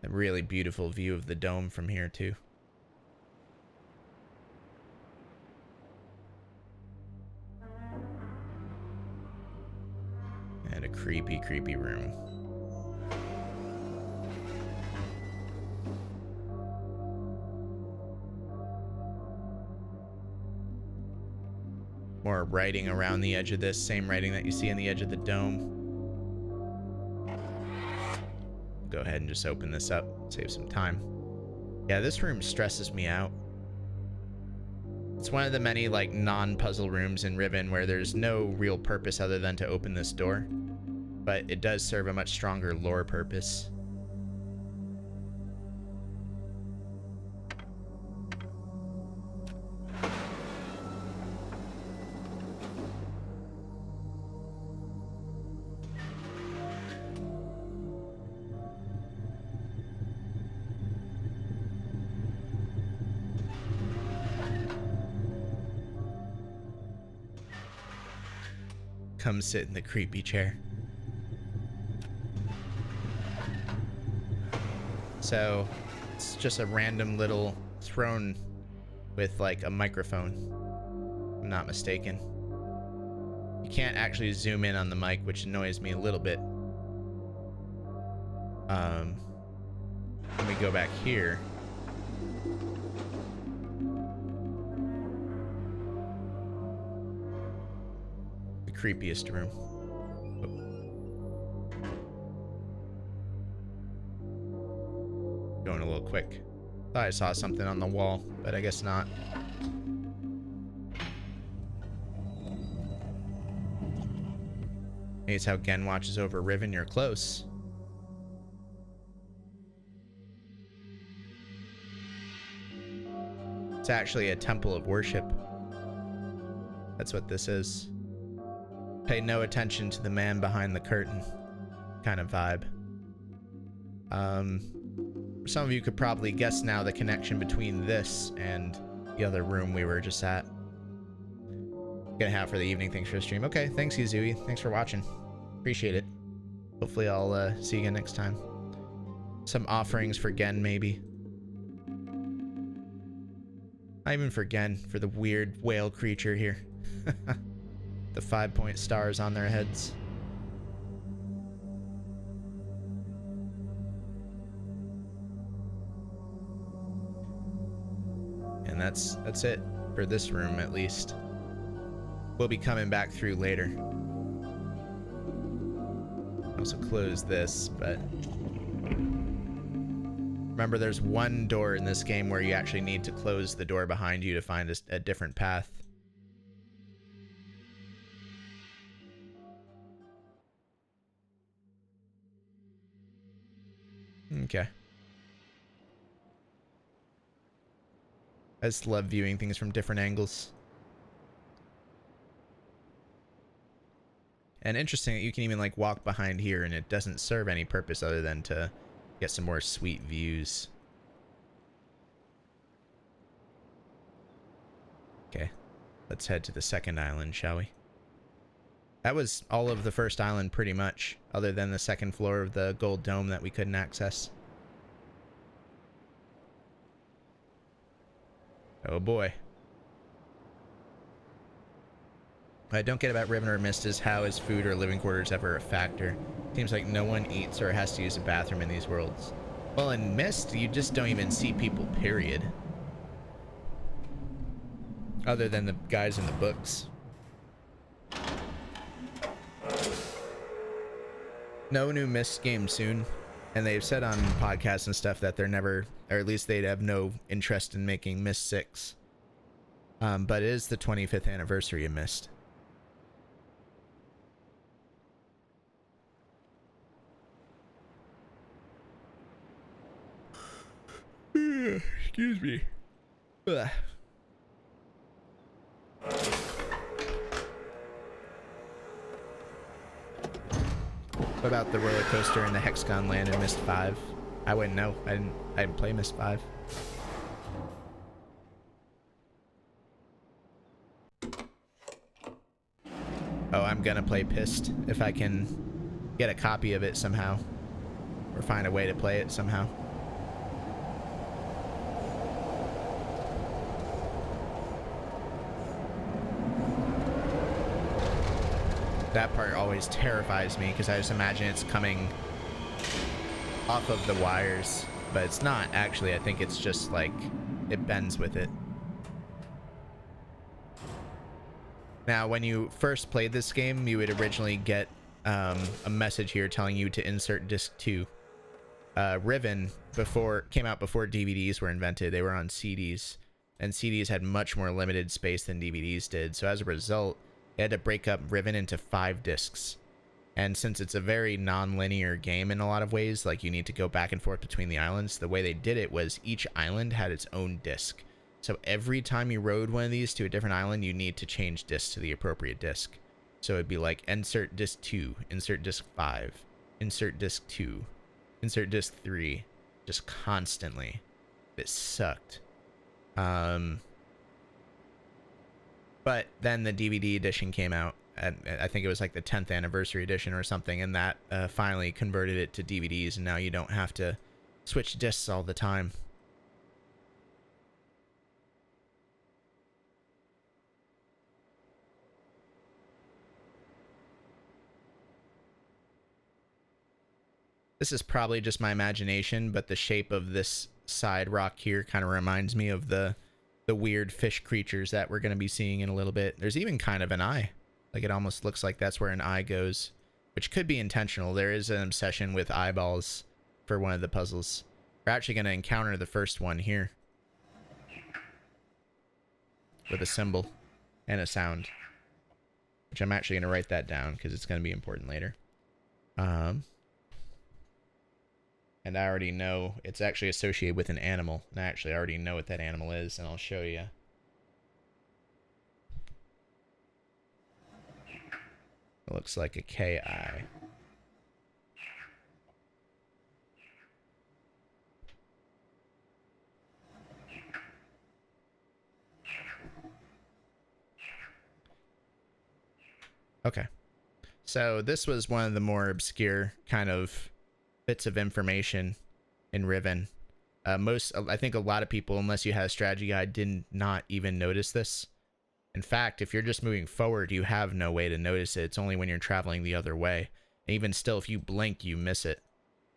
A really beautiful view of the dome from here, too. And a creepy, creepy room. More writing around the edge of this. Same writing that you see on the edge of the dome. Go ahead and just open this up. Save some time. Yeah, this room stresses me out. It's one of the many, like, non-puzzle rooms in Riven where there's no real purpose other than to open this door. But it does serve a much stronger lore purpose. Come sit in the creepy chair. So, it's just a random little throne with like a microphone, if I'm not mistaken. You can't actually zoom in on the mic, which annoys me a little bit. Let me go back here. The creepiest room. Going a little quick. Thought I saw something on the wall, but I guess not. Maybe it's how Gen watches over Riven. You're close. It's actually a temple of worship. That's what this is. Pay no attention to the man behind the curtain kind of vibe. Some of you could probably guess now the connection between this and the other room we were just at. Gonna have for the evening. Thanks for the stream. Okay, thanks Yuzui. Thanks for watching. Appreciate it. Hopefully I'll see you again next time. Some offerings for Gen, maybe. Not even for Gen, for the weird whale creature here. The 5-point stars on their heads. And that's it for this room, at least. We'll be coming back through later. Also close this, but remember there's one door in this game where you actually need to close the door behind you to find a different path. Okay. I just love viewing things from different angles. And interesting that you can even like walk behind here and it doesn't serve any purpose other than to get some more sweet views. Okay, let's head to the second island, shall we? That was all of the first island pretty much, other than the second floor of the gold dome that we couldn't access. Oh boy. What I don't get about Riven or Mist is how is food or living quarters ever a factor? Seems like no one eats or has to use a bathroom in these worlds. Well, in Mist, you just don't even see people, period. Other than the guys in the books. No new Mist game soon. And they've said on podcasts and stuff that they're never, or at least they'd have no interest in making Mist 6. But it is the 25th anniversary of Mist. Excuse me. Ugh. What about the roller coaster in the Hexagon Land in Mist 5? I wouldn't know. I didn't play Mist 5. Oh, I'm gonna play Pissed if I can get a copy of it somehow. Or find a way to play it somehow. That part always terrifies me because I just imagine it's coming off of the wires, but it's not actually. I think it's just like it bends with it. Now, when you first played this game, you would originally get a message here telling you to insert disc 2. Riven came out before DVDs were invented. They were on CDs, and CDs had much more limited space than DVDs did. So as a result, they had to break up Riven into 5 discs. And since it's a very non-linear game in a lot of ways, like you need to go back and forth between the islands, the way they did it was each island had its own disc. So every time you rode one of these to a different island, you need to change disc to the appropriate disc. So it'd be like insert disc 2, insert disc 5, insert disc 2, insert disc 3, just constantly. It sucked. But then the DVD edition came out, and I think it was like the 10th anniversary edition or something, and that finally converted it to DVDs, and now you don't have to switch discs all the time. This is probably just my imagination, but the shape of this side rock here kind of reminds me of the weird fish creatures that we're going to be seeing in a little bit. There's even kind of an eye. Like it almost looks like that's where an eye goes, which could be intentional. There is an obsession with eyeballs for one of the puzzles. We're actually going to encounter the first one here with a symbol and a sound, which I'm actually going to write that down because it's going to be important later. And I already know it's actually associated with an animal. And I actually already know what that animal is, and I'll show you. It looks like a KI. Okay. So this was one of the more obscure kind of bits of information in Riven. I think a lot of people, unless you had a strategy guide, did not even notice this. In fact, if you're just moving forward, you have no way to notice it. It's only when you're traveling the other way. And even still, if you blink, you miss it.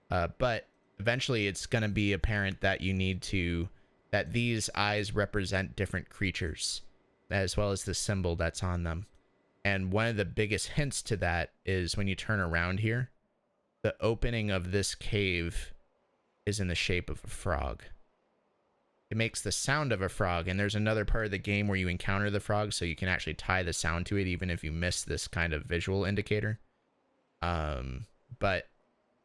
But eventually, it's going to be apparent that that these eyes represent different creatures, as well as the symbol that's on them. And one of the biggest hints to that is when you turn around here, the opening of this cave is in the shape of a frog. It makes the sound of a frog, and there's another part of the game where you encounter the frog, so you can actually tie the sound to it, even if you miss this kind of visual indicator. But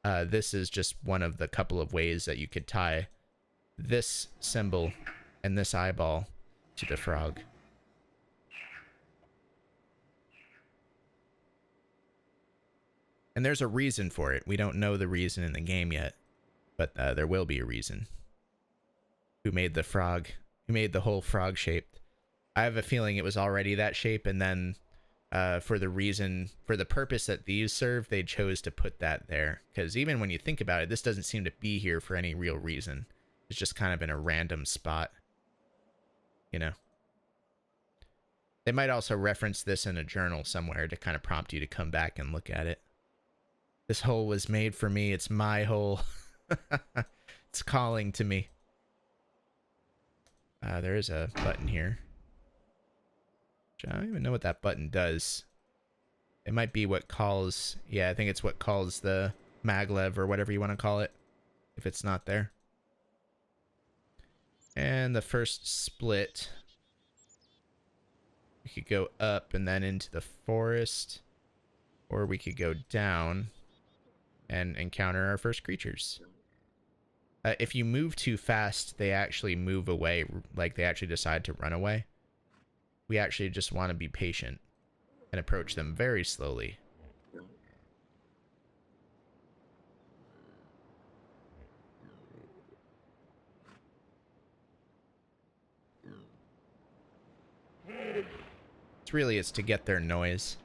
this is just one of the couple of ways that you could tie this symbol and this eyeball to the frog. And there's a reason for it. We don't know the reason in the game yet, but there will be a reason. Who made the frog? Who made the whole frog shaped? I have a feeling it was already that shape, and then for the purpose that these serve, they chose to put that there. Because even when you think about it, this doesn't seem to be here for any real reason. It's just kind of in a random spot. You know? They might also reference this in a journal somewhere to kind of prompt you to come back and look at it. This hole was made for me. It's my hole. It's calling to me. There is a button here. I don't even know what that button does. It might be what calls... Yeah, I think it's what calls the maglev or whatever you want to call it, if it's not there. And the first split. We could go up and then into the forest. Or we could go down and encounter our first creatures. If you move too fast, they actually move away, like they actually decide to run away. We actually just want to be patient and approach them very slowly. It's to get their noise.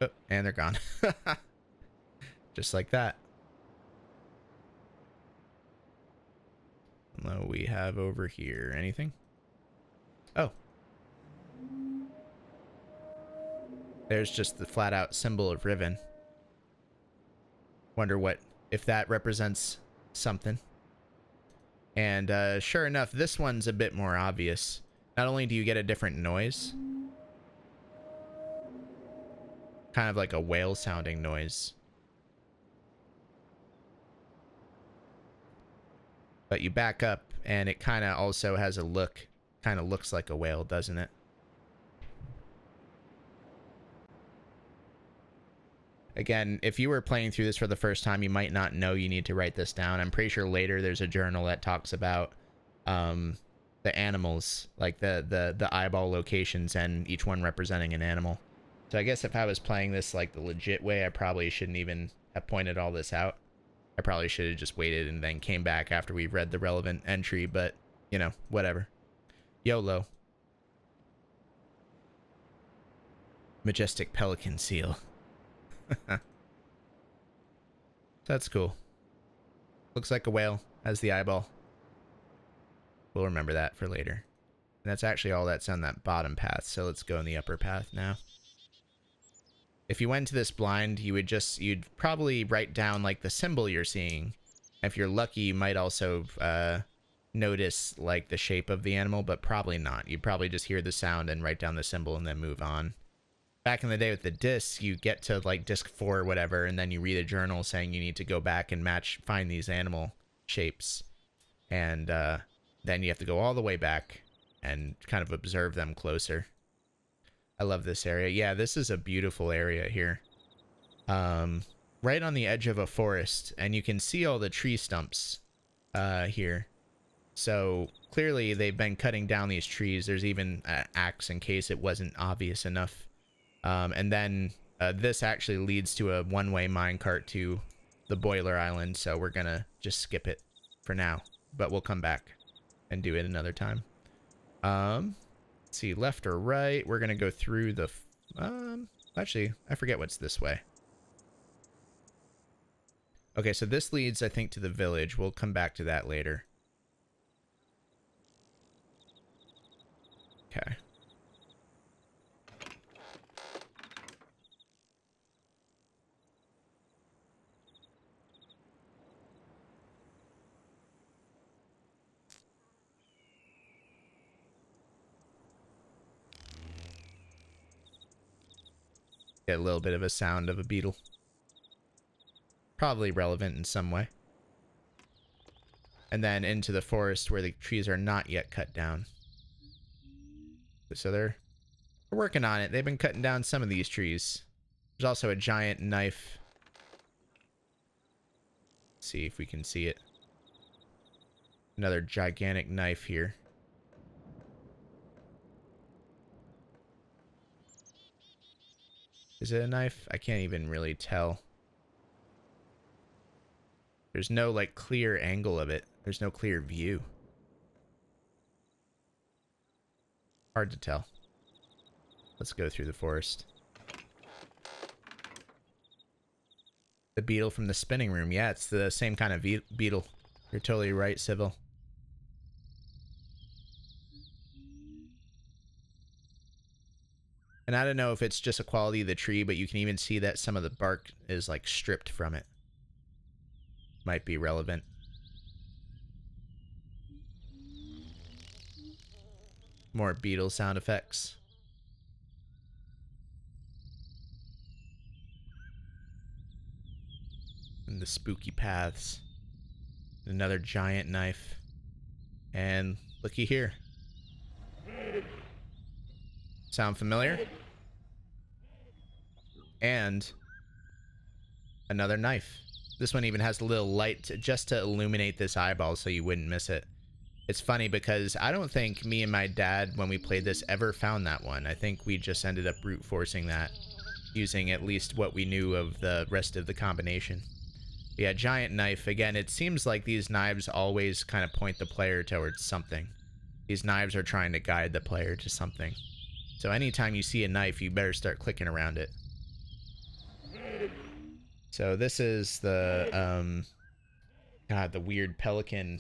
Oh, and they're gone. Just like that. What do we have over here? Anything? Oh. There's just the flat out symbol of Riven. Wonder if that represents something. And sure enough, this one's a bit more obvious. Not only do you get a different noise, kind of like a whale sounding noise, but you back up and it kind of also has a look, kind of looks like a whale, doesn't it? Again, if you were playing through this for the first time, you might not know you need to write this down. I'm pretty sure later there's a journal that talks about the animals, like the eyeball locations, and each one representing an animal. So I guess if I was playing this like the legit way, I probably shouldn't even have pointed all this out. I probably should have just waited and then came back after we read the relevant entry, but, you know, whatever. YOLO. Majestic pelican seal. That's cool. Looks like a whale. Has the eyeball. We'll remember that for later. And that's actually all that's on that bottom path, so let's go in the upper path now. If you went to this blind, you'd probably write down like the symbol you're seeing If you're lucky, you might also notice like the shape of the animal, but probably not. You probably just hear the sound and write down the symbol and then move on. Back in the day with the discs, you get to like disc 4 or whatever, and then you read a journal saying you need to go back and find these animal shapes. And then you have to go all the way back and kind of observe them closer. I love this area. Yeah, this is a beautiful area here. Right on the edge of a forest, and you can see all the tree stumps here. So clearly they've been cutting down these trees. There's even an axe in case it wasn't obvious enough. And then this actually leads to a one-way minecart to the Boiler Island, so we're gonna just skip it for now. But we'll come back and do it another time. Let's see, left or right. We're gonna go through the... actually, I forget what's this way. Okay, so this leads, I think, to the village. We'll come back to that later. Okay. Get a little bit of a sound of a beetle. Probably relevant in some way. And then into the forest where the trees are not yet cut down. So they're working on it. They've been cutting down some of these trees. There's also a giant knife. Let's see if we can see it. Another gigantic knife here. Is it a knife? I can't even really tell. There's no, like, clear angle of it. There's no clear view. Hard to tell. Let's go through the forest. The beetle from the spinning room. Yeah, it's the same kind of beetle. You're totally right, Sybil. And I don't know if it's just a quality of the tree, but you can even see that some of the bark is, like, stripped from it. Might be relevant. More beetle sound effects. And the spooky paths. Another giant knife. And looky here. Sound familiar? And another knife. This one even has a little light just to illuminate this eyeball so you wouldn't miss it. It's funny because I don't think me and my dad, when we played this, ever found that one. I think we just ended up brute forcing that, using at least what we knew of the rest of the combination. But yeah, giant knife. Again, it seems like these knives always kind of point the player towards something. These knives are trying to guide the player to something. So anytime you see a knife, you better start clicking around it. So this is the, God, the weird pelican.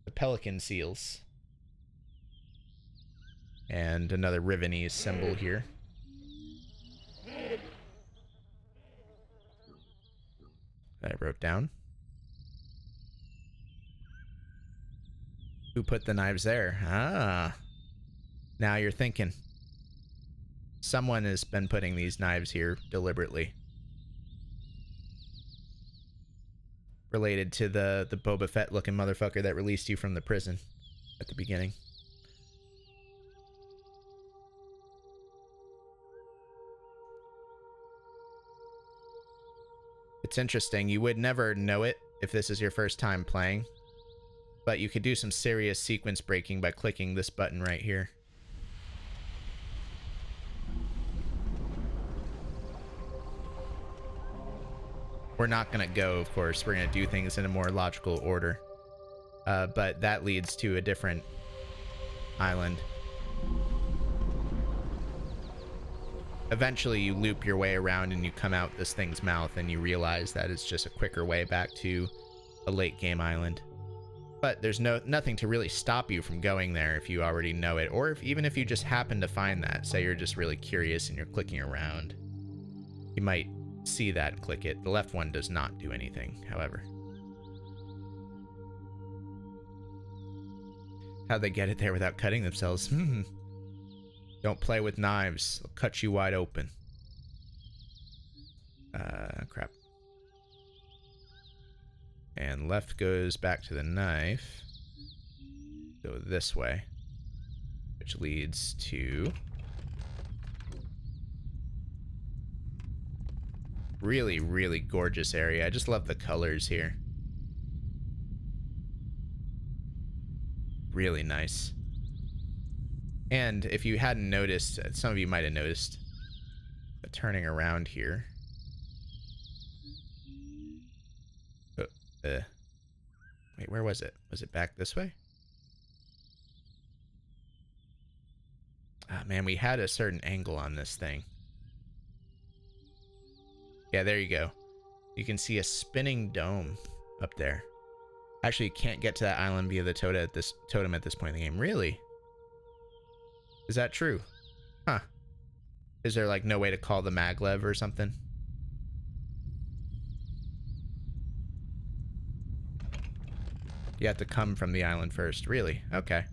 The pelican seals. And another Rivenese symbol here. That I wrote down. Who put the knives there? Ah. Now you're thinking. Someone has been putting these knives here deliberately. Related to the Boba Fett looking motherfucker that released you from the prison at the beginning. It's interesting. You would never know it if this is your first time playing, but you could do some serious sequence breaking by clicking this button right here. We're not going to go, of course. We're going to do things in a more logical order. But that leads to a different island. Eventually, you loop your way around and you come out this thing's mouth and you realize that it's just a quicker way back to a late game island. But there's nothing to really stop you from going there if you already know it, or even if you just happen to find that. Say you're just really curious and you're clicking around. You might see that and click it. The left one does not do anything, however. How'd they get it there without cutting themselves? Don't play with knives. They'll cut you wide open. Crap. And left goes back to the knife. Go this way. Which leads to... really, really gorgeous area. I just love the colors here. Really nice. And if you hadn't noticed, some of you might have noticed, but turning around here. Wait, where was it? Was it back this way? Ah, man, we had a certain angle on this thing. Yeah, there you go. You can see a spinning dome up there. Actually, you can't get to that island via the totem at this point in the game. Really? Is that true? Huh. Is there like no way to call the maglev or something? You have to come from the island first. Really? Okay.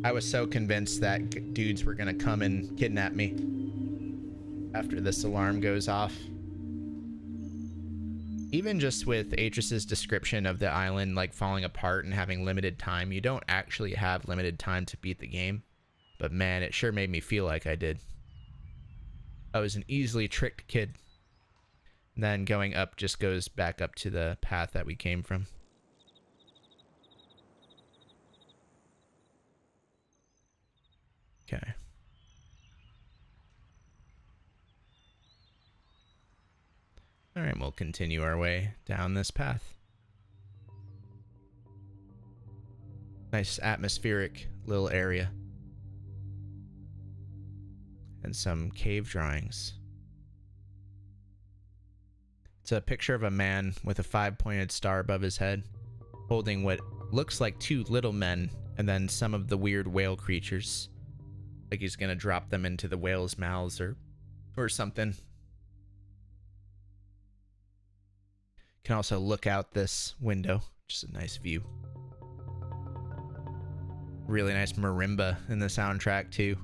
I was so convinced that dudes were gonna come and kidnap me after this alarm goes off. Even just with Atris's description of the island like falling apart and having limited time, you don't actually have limited time to beat the game. But man, it sure made me feel like I did. I was an easily tricked kid. And then going up just goes back up to the path that we came from. Okay. All right, we'll continue our way down this path. Nice atmospheric little area. And some cave drawings. It's a picture of a man with a 5-pointed star above his head, holding what looks like 2 little men, and then some of the weird whale creatures. Like he's gonna drop them into the whales' mouths or something. Can also look out this window. Just a nice view. Really nice marimba in the soundtrack too.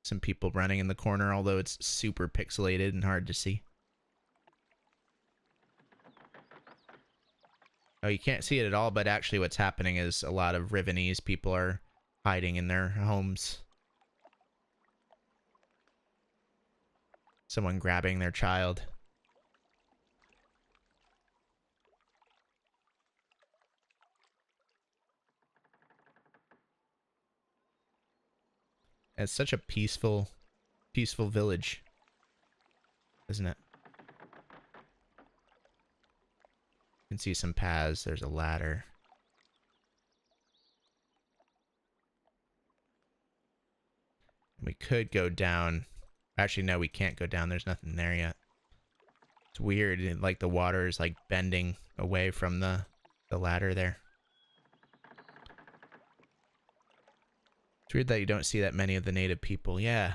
Some people running in the corner, although it's super pixelated and hard to see. Oh, you can't see it at all, but actually what's happening is a lot of Rivenese people are hiding in their homes. Someone grabbing their child. It's such a peaceful village, isn't it? You can see some paths. There's a ladder. We could go down. Actually, no, we can't go down. There's nothing there yet. It's weird. Like the water is like bending away from the ladder there. It's weird that you don't see that many of the native people. Yeah.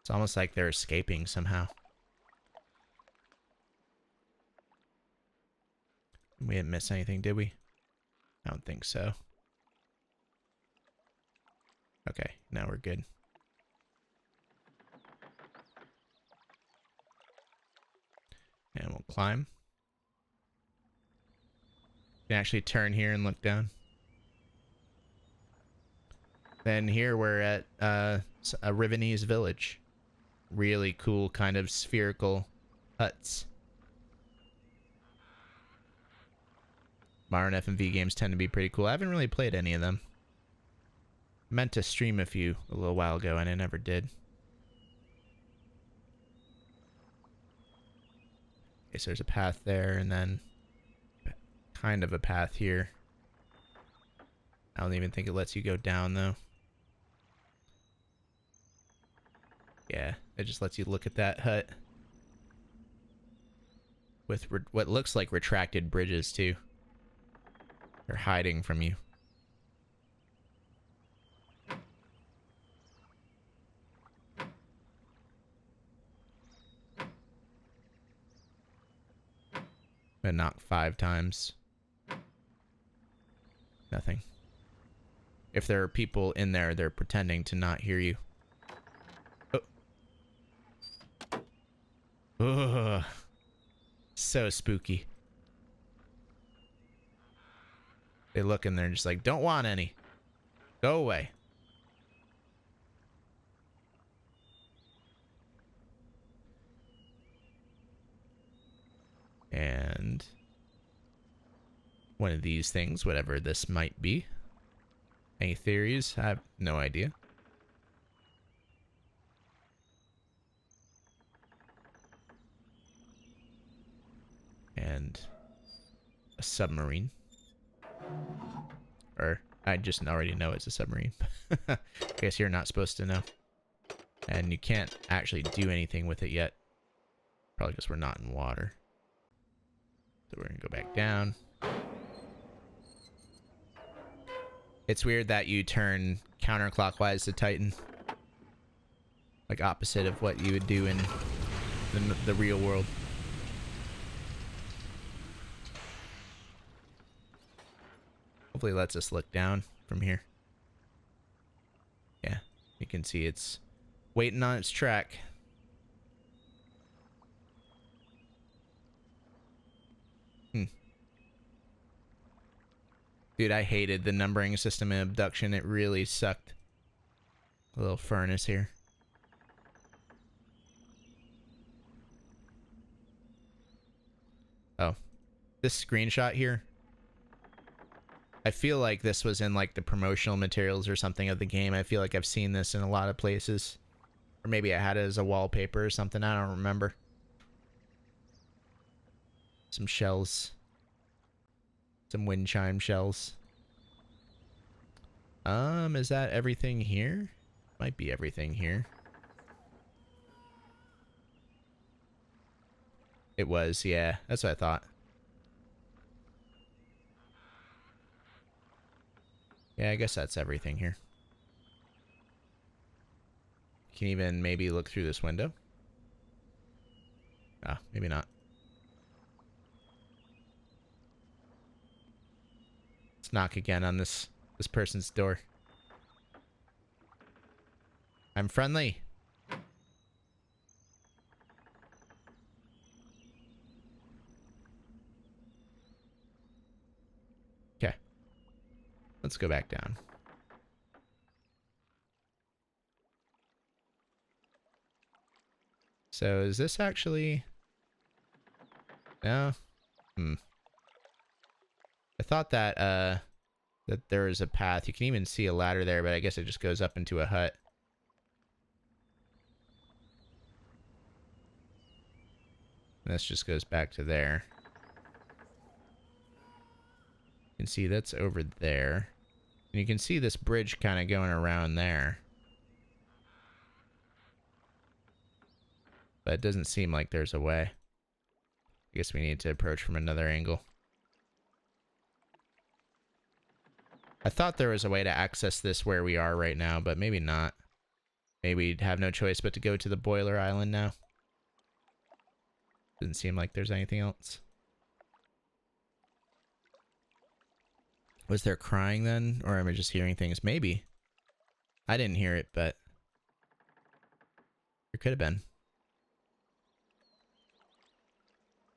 It's almost like they're escaping somehow. We didn't miss anything, did we? I don't think so. Okay, now we're good. And we'll climb. You can actually turn here and look down. Then here we're at a Rivenese village. Really cool kind of spherical huts. Modern F&V games tend to be pretty cool. I haven't really played any of them. Meant to stream a few a little while ago and I never did. Okay, so there's a path there and then kind of a path here. I don't even think it lets you go down though. Yeah, it just lets you look at that hut. With what looks like retracted bridges too. They're hiding from you. I knock 5 times. Nothing. If there are people in there, they're pretending to not hear you. Oh. Ugh. So spooky. They look and they're just like, don't want any. Go away. And one of these things, whatever this might be. Any theories? I have no idea. And a submarine. Or I just already know it's a submarine. I guess you're not supposed to know. And you can't actually do anything with it yet. Probably because we're not in water. So we're going to go back down. It's weird that you turn counterclockwise to Titan. Like opposite of what you would do in the real world. Hopefully it lets us look down from here. Yeah, you can see it's waiting on its track. Dude, I hated the numbering system in Abduction. It really sucked. A little furnace here. Oh. This screenshot here. I feel like this was in like the promotional materials or something of the game. I feel like I've seen this in a lot of places. Or maybe I had it as a wallpaper or something. I don't remember. Some shells. Some wind chime shells. Is that everything here? Might be everything here. It was, yeah. That's what I thought. Yeah, I guess that's everything here. You can even maybe look through this window. Ah, maybe not. Let's knock again on this person's door. I'm friendly. Okay. Let's go back down. So is this actually... No? I thought that that there is a path. You can even see a ladder there, but I guess it just goes up into a hut. And this just goes back to there. You can see that's over there. And you can see this bridge kind of going around there. But it doesn't seem like there's a way. I guess we need to approach from another angle. I thought there was a way to access this where we are right now, but maybe not. Maybe we'd have no choice but to go to the boiler island now. Doesn't seem like there's anything else. Was there crying then? Or am I just hearing things? Maybe. I didn't hear it, but there could have been.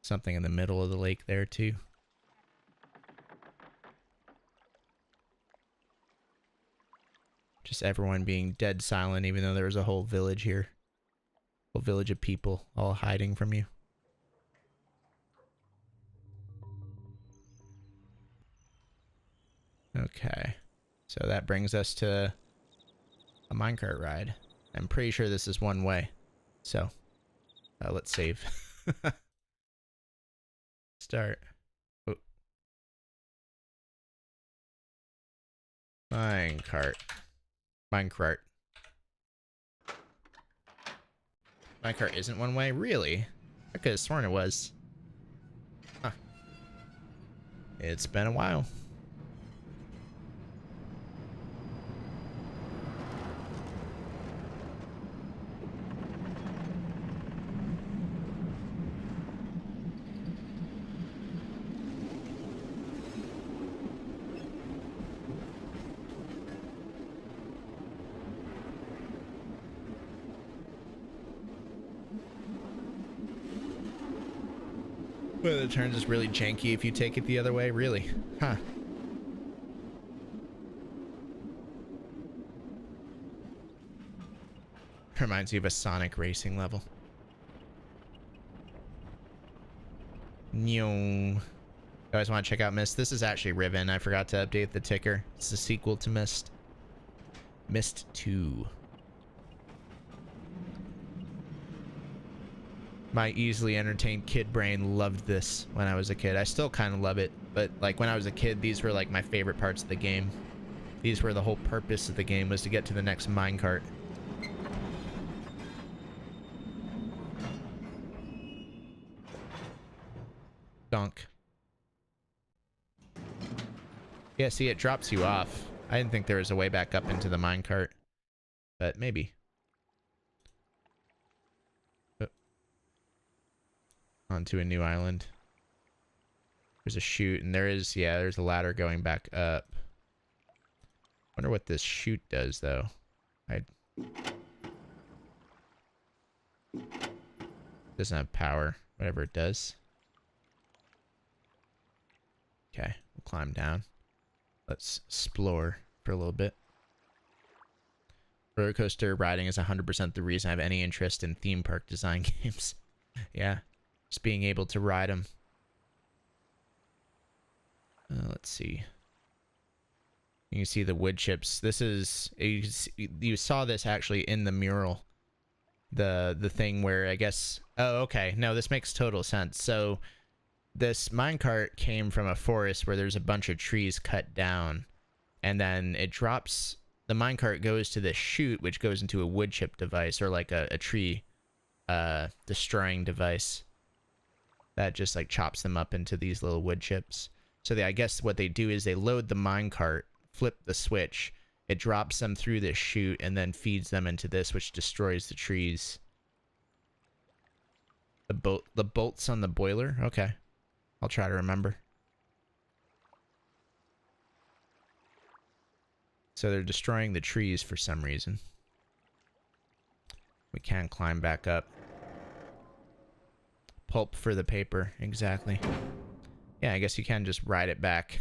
Something in the middle of the lake there too. Just everyone being dead silent, even though there was a whole village here. A whole village of people all hiding from you. Okay. So that brings us to a minecart ride. I'm pretty sure this is one way. So, let's save. Start. Oh. Minecart. Minecart. Minecart isn't one way? Really? I could have sworn it was. Huh. It's been a while. Well, the turns is really janky if you take it the other way, really. Huh. Reminds you of a Sonic racing level. You guys want to check out Myst? This is actually Riven. I forgot to update the ticker. It's a sequel to Myst. Myst 2. My easily entertained kid brain loved this when I was a kid. I still kind of love it, but like when I was a kid, these were like my favorite parts of the game. These were the whole purpose of the game, was to get to the next minecart. Donk. Yeah, see, it drops you off. I didn't think there was a way back up into the minecart, but maybe. Oh. Onto a new island. There's a chute, and there is, yeah, there's a ladder going back up. Wonder what this chute does, though. Doesn't have power, whatever it does. Okay, we'll climb down. Let's explore for a little bit. Roller coaster riding is 100% the reason I have any interest in theme park design games. Yeah, just being able to ride them. Let's see. You can see the wood chips. This is, you saw this actually in the mural. The thing where I guess, oh, okay. No, this makes total sense. So this minecart came from a forest where there's a bunch of trees cut down, and then it drops, the minecart goes to this chute, which goes into a wood chip device, or like a tree destroying device that just like chops them up into these little wood chips. So I guess what they do is they load the minecart, flip the switch, it drops them through this chute, and then feeds them into this, which destroys the trees. The bolts on the boiler? Okay. I'll try to remember. So they're destroying the trees for some reason. We can climb back up. Pulp for the paper, exactly. Yeah, I guess you can just ride it back.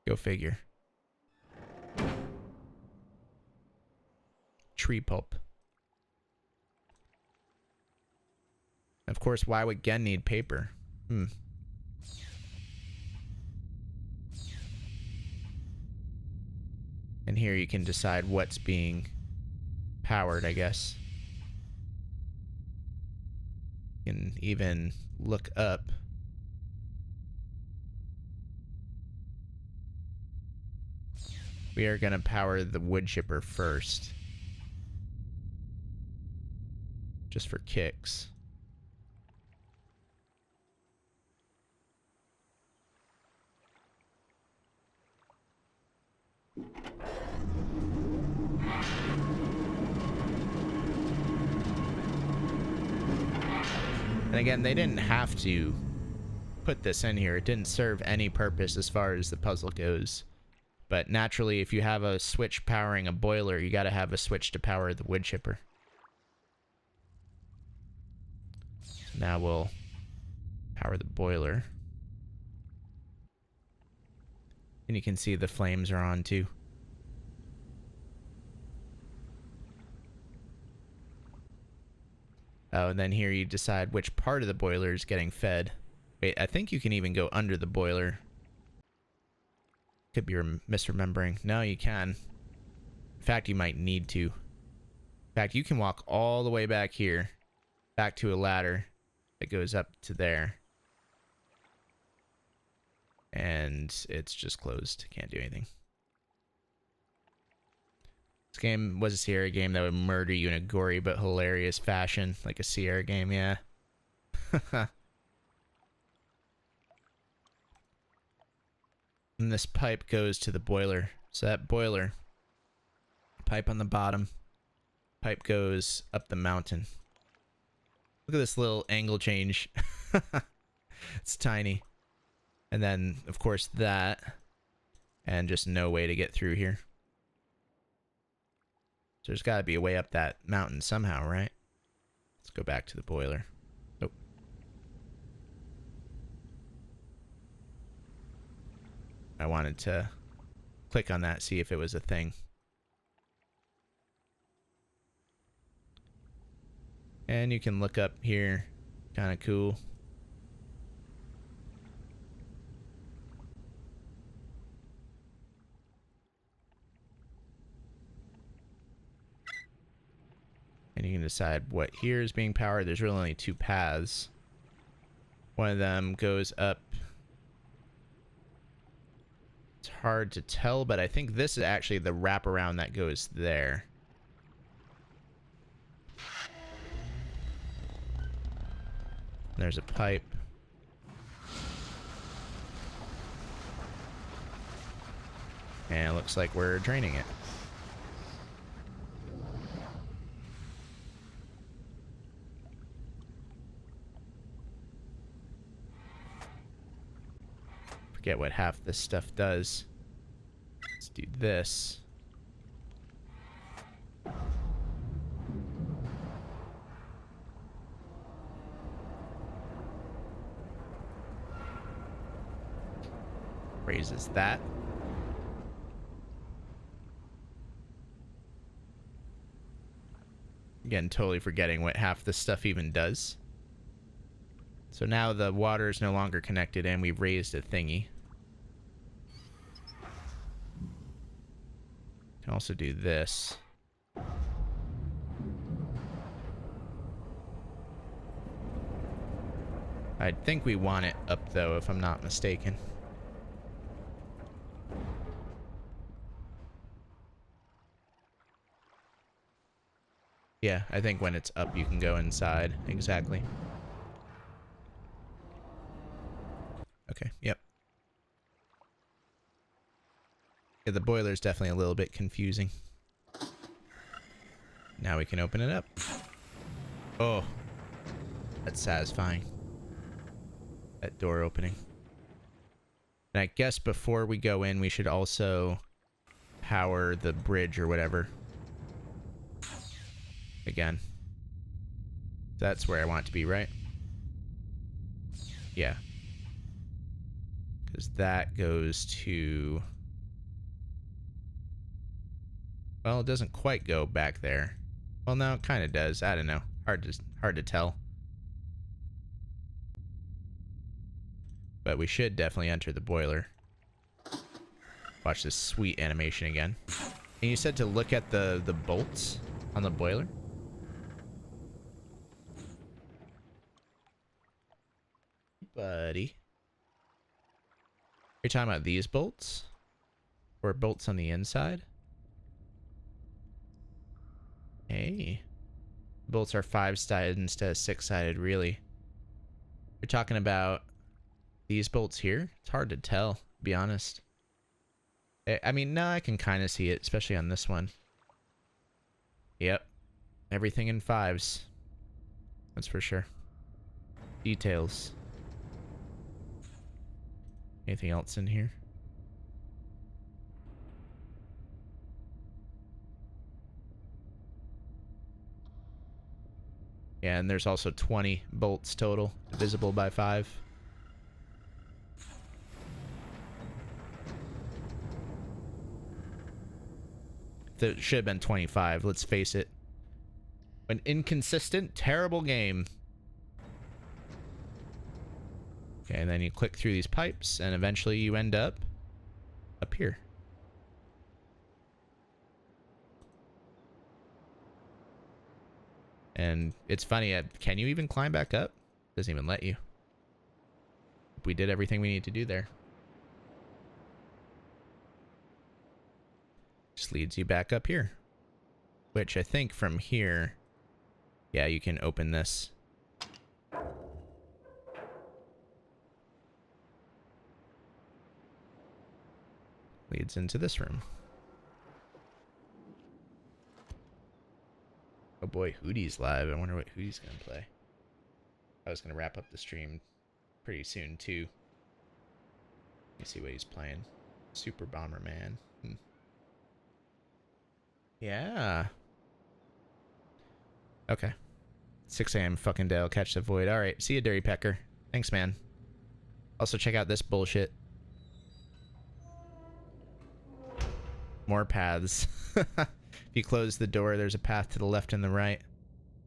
Go figure. Tree pulp. Of course, why would Gen need paper? And here you can decide what's being powered, I guess. You can even look up. We are going to power the wood chipper first. Just for kicks. And again, they didn't have to put this in here. It didn't serve any purpose as far as the puzzle goes. But naturally, if you have a switch powering a boiler, you got to have a switch to power the wood chipper. So now we'll power the boiler. And you can see the flames are on too. Oh, and then here you decide which part of the boiler is getting fed. Wait, I think you can even go under the boiler. Could be misremembering. No, you can. In fact, you might need to. In fact, you can walk all the way back here, back to a ladder that goes up to there. And it's just closed. Can't do anything. This game was a Sierra game that would murder you in a gory but hilarious fashion. Like a Sierra game, yeah. And this pipe goes to the boiler. So that boiler, pipe on the bottom, pipe goes up the mountain. Look at this little angle change. It's tiny. And then, of course, that. And just no way to get through here. So there's got to be a way up that mountain somehow, right? Let's go back to the boiler. Oh. I wanted to click on that, see if it was a thing. And you can look up here. Kind of cool. And you can decide what here is being powered. There's really only two paths. One of them goes up. It's hard to tell, but I think this is actually the wraparound that goes there. There's a pipe. And it looks like we're draining it. Forget what half this stuff does. Let's do this. Raises that. Again, totally forgetting what half this stuff even does. So now the water is no longer connected and we've raised a thingy. Can also do this. I think we want it up though, if I'm not mistaken. Yeah, I think when it's up you can go inside. Exactly. Okay, yep. Yeah, the boiler's definitely a little bit confusing. Now we can open it up. Oh, that's satisfying. That door opening. And I guess before we go in, we should also power the bridge or whatever. Again. That's where I want it to be, right? Yeah. Because that goes to... Well, it doesn't quite go back there. Well, no, it kind of does. I don't know. Hard to tell. But we should definitely enter the boiler. Watch this sweet animation again. And you said to look at the bolts on the boiler? Buddy. You're talking about these bolts? Or bolts on the inside? Hey. Bolts are 5-sided instead of 6-sided, really. You're talking about these bolts here? It's hard to tell, to be honest. I mean, no, I can kind of see it, especially on this one. Yep. Everything in 5s. That's for sure. Details. Anything else in here? Yeah, and there's also 20 bolts total, divisible by 5. There should have been 25, let's face it. An inconsistent, terrible game. Okay, and then you click through these pipes, and eventually you end up here. And it's funny, can you even climb back up? Doesn't even let you. We did everything we need to do there. Just leads you back up here. Which I think from here, yeah, you can open this. Leads into this room. Oh boy, Hootie's live. I wonder what Hootie's gonna play. I was gonna wrap up the stream pretty soon too. Let me see what he's playing. Super Bomberman. Yeah. Okay. 6 a.m. fucking day. I'll catch the void. All right. See you, Dirty Pecker. Thanks, man. Also, check out this bullshit. More paths. If you close the door, there's a path to the left and the right.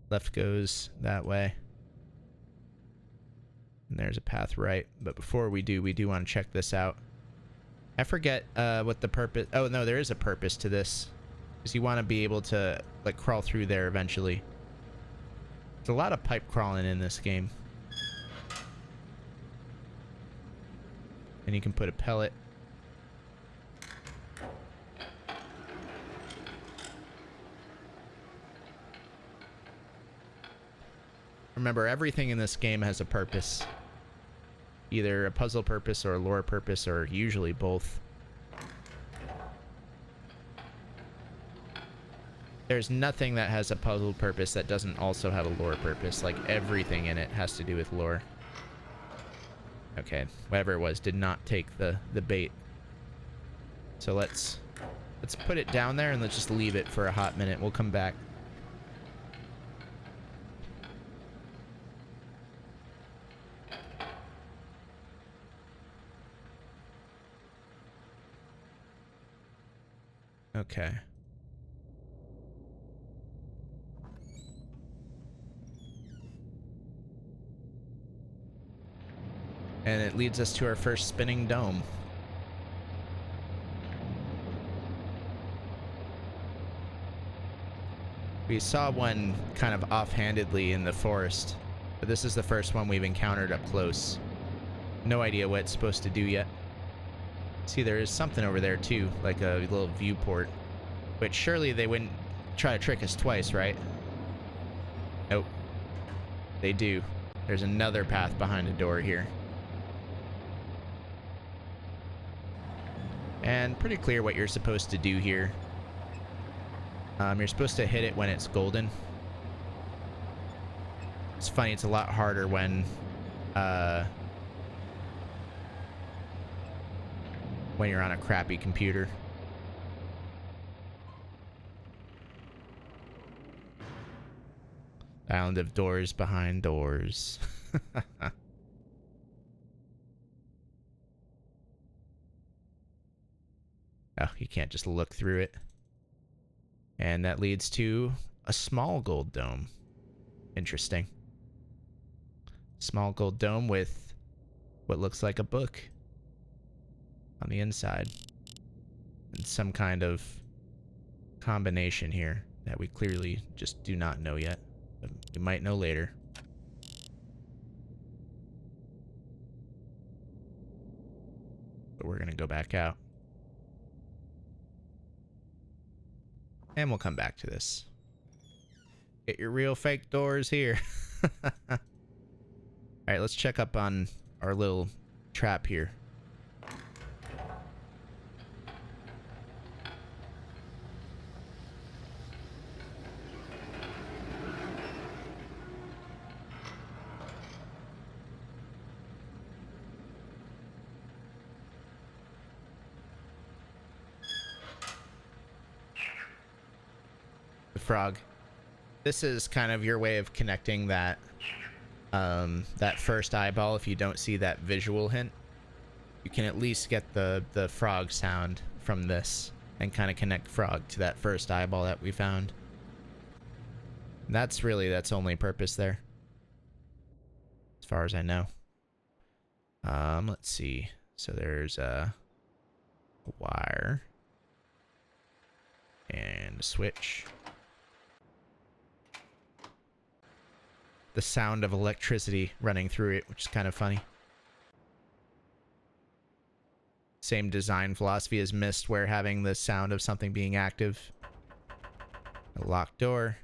Left goes that way. And there's a path right. But before we do want to check this out. I forget what the purpose... Oh, no, there is a purpose to this. Because you want to be able to, like, crawl through there eventually. There's a lot of pipe crawling in this game. And you can put a pellet. Remember, everything in this game has a purpose. Either a puzzle purpose or a lore purpose, or usually both. There's nothing that has a puzzle purpose that doesn't also have a lore purpose. Like, everything in it has to do with lore. Okay, whatever it was did not take the bait. So let's put it down there and let's just leave it for a hot minute. We'll come back. Okay. And it leads us to our first spinning dome. We saw one kind of offhandedly in the forest, but this is the first one we've encountered up close. No idea what it's supposed to do yet. See, there is something over there too, like a little viewport. But surely they wouldn't try to trick us twice, right? Nope. They do. There's another path behind a door here. And pretty clear what you're supposed to do here. You're supposed to hit it when it's golden. It's funny, it's a lot harder when you're on a crappy computer. Island of doors behind doors. Oh, you can't just look through it. And that leads to a small gold dome. Interesting. Small gold dome with what looks like a book on the inside. And some kind of combination here that we clearly just do not know yet. But we might know later. But we're going to go back out. And we'll come back to this. Get your real fake doors here. Alright, let's check up on our little trap here. Frog. This is kind of your way of connecting that that first eyeball. If you don't see that visual hint, you can at least get the frog sound from this and kind of connect frog to that first eyeball that we found. And that's only purpose there, as far as I know. Let's see. So there's a wire and a switch. The sound of electricity running through it, which is kind of funny. Same design philosophy as Myst, where having the sound of something being active. A locked door.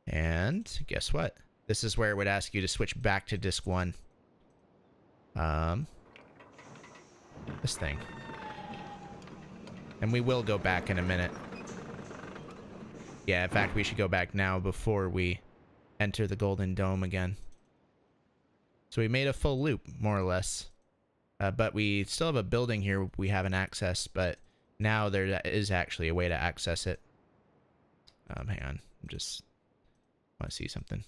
And guess what? This is where it would ask you to switch back to disc 1. This thing. And we will go back in a minute. Yeah, in fact, we should go back now before we enter the Golden Dome again. So we made a full loop, more or less. But we still have a building here we haven't accessed, but now there is actually a way to access it. Hang on. I'm just Want to see something.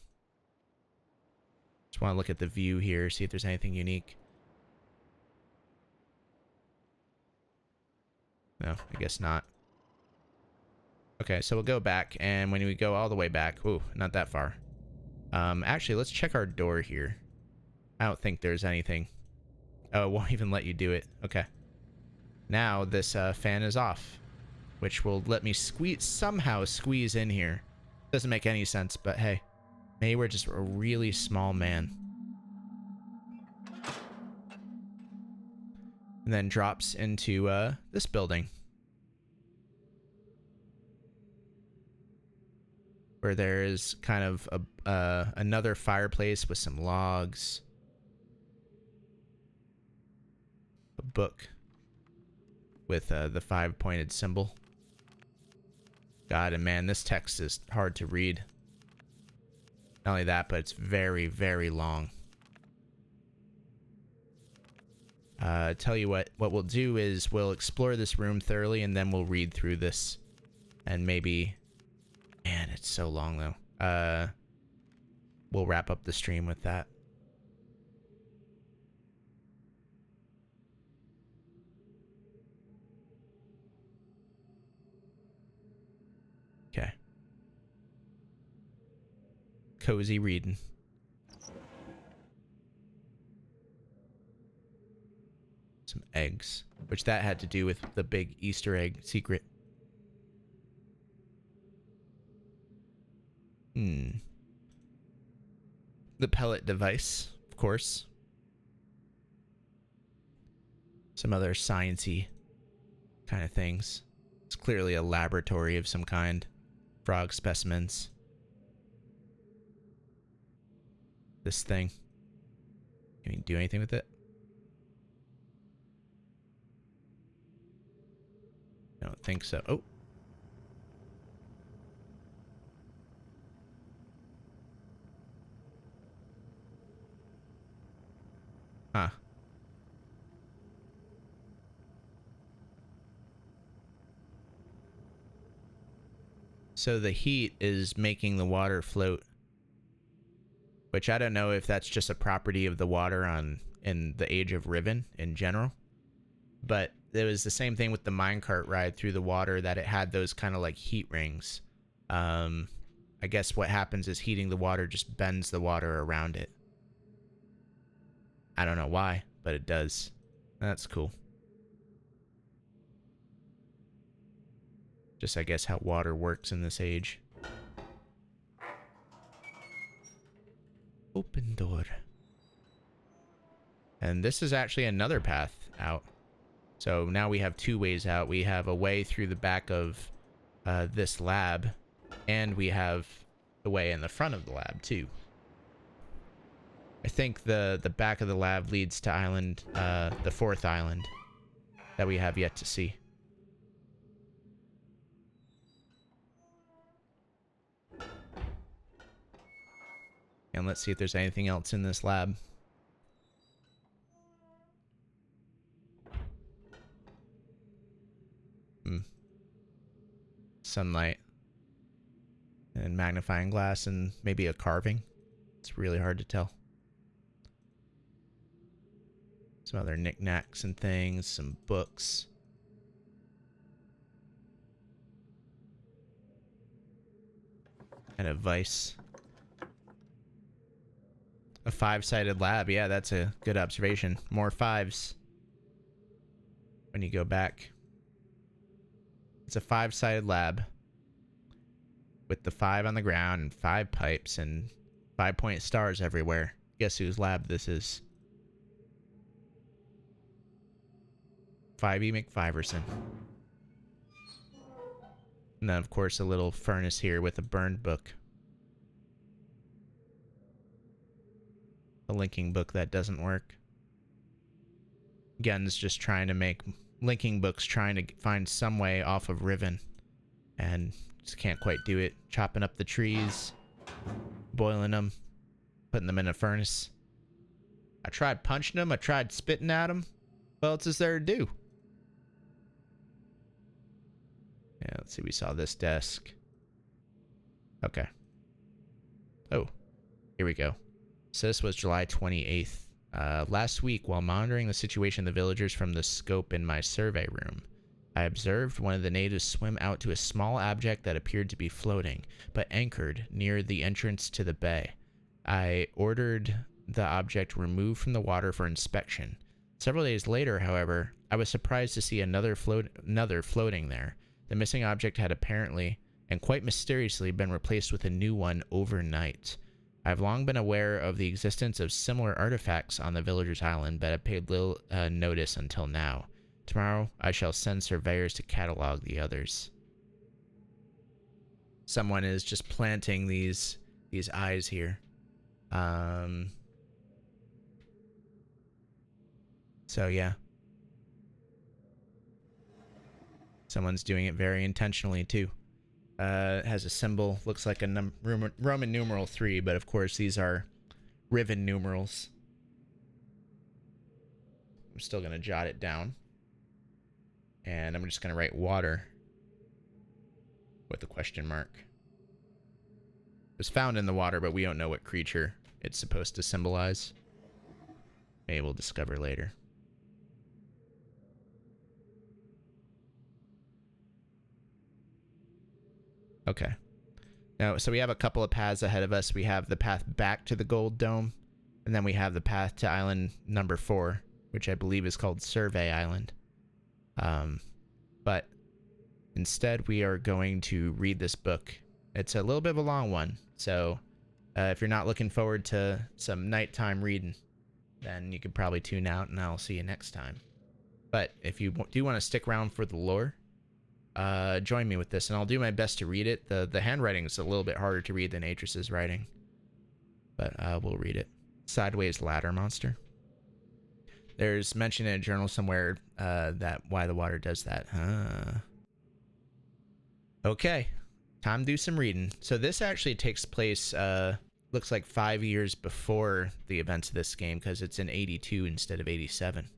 Just want to look at the view here, see if there's anything unique. No, I guess not. Okay, so we'll go back, and when we go all the way back, ooh, not that far. Actually, let's check our door here. I don't think there's anything. Oh, it won't even let you do it. Okay. Now this fan is off, which will let me somehow squeeze in here. Doesn't make any sense, but hey, maybe we're just a really small man. And then drops into this building, where there is kind of another fireplace with some logs, a book with the 5-pointed symbol. God, and man, this text is hard to read. Not only that, but it's very, very long. Tell you what we'll do is we'll explore this room thoroughly, and then we'll read through this. And maybe... Man, it's so long, though. We'll wrap up the stream with that. Okay. Cozy reading. Some eggs, which that had to do with the big Easter egg secret. The pellet device, of course. Some other sciencey kind of things. It's clearly a laboratory of some kind. Frog specimens. This thing. Can you do anything with it? I don't think so. Oh. Huh. So the heat is making the water float. Which I don't know if that's just a property of the water in the age of Riven in general. But it was the same thing with the minecart ride through the water, that it had those kind of like heat rings. I guess what happens is heating the water just bends the water around it. I don't know why, but it does. That's cool. Just, I guess, how water works in this age. Open door. And this is actually another path out. So now we have two ways out. We have a way through the back of this lab, and we have the way in the front of the lab too. I think the back of the lab leads to island, the fourth island that we have yet to see. And let's see if there's anything else in this lab. Sunlight. And magnifying glass and maybe a carving. It's really hard to tell. Some other knickknacks and things, some books. And a vise. A 5-sided lab. Yeah, that's a good observation. More 5s. When you go back. It's a 5-sided lab. With the 5 on the ground and 5 pipes and 5-point stars everywhere. Guess whose lab this is? 5E McFiverson. And then, of course, a little furnace here with a burned book. A linking book that doesn't work. Gen's just trying to make linking books, trying to find some way off of Riven. And just can't quite do it. Chopping up the trees. Boiling them. Putting them in a furnace. I tried punching them. I tried spitting at them. What else is there to do? Yeah, let's see. We saw this desk. Okay. Oh, here we go. So this was July 28th. Last week, while monitoring the situation of the villagers from the scope in my survey room, I observed one of the natives swim out to a small object that appeared to be floating, but anchored near the entrance to the bay. I ordered the object removed from the water for inspection. Several days later, however, I was surprised to see another floating there. The missing object had apparently, and quite mysteriously, been replaced with a new one overnight. I've long been aware of the existence of similar artifacts on the villagers' island, but have paid little notice until now. Tomorrow, I shall send surveyors to catalog the others. Someone is just planting these eyes here. So yeah. Someone's doing it very intentionally too. Has a symbol, looks like a Roman numeral 3, but of course these are Riven numerals. I'm still going to jot it down. And I'm just going to write water with a question mark. It was found in the water, but we don't know what creature it's supposed to symbolize. Maybe we'll discover later. Okay. Now, so we have a couple of paths ahead of us. We have the path back to the Gold Dome, and then we have the path to island number 4, which I believe is called Survey Island. But instead, we are going to read this book. It's a little bit of a long one, so if you're not looking forward to some nighttime reading, then you could probably tune out, and I'll see you next time. But if you do want to stick around for the lore, join me with this, and I'll do my best to read it. The handwriting is a little bit harder to read than Atris's writing, but we'll read it. Sideways Ladder Monster. There's mention in a journal somewhere that why the water does that. Okay, time to do some reading. So this actually takes place, looks like 5 years before the events of this game, because it's in 82 instead of 87.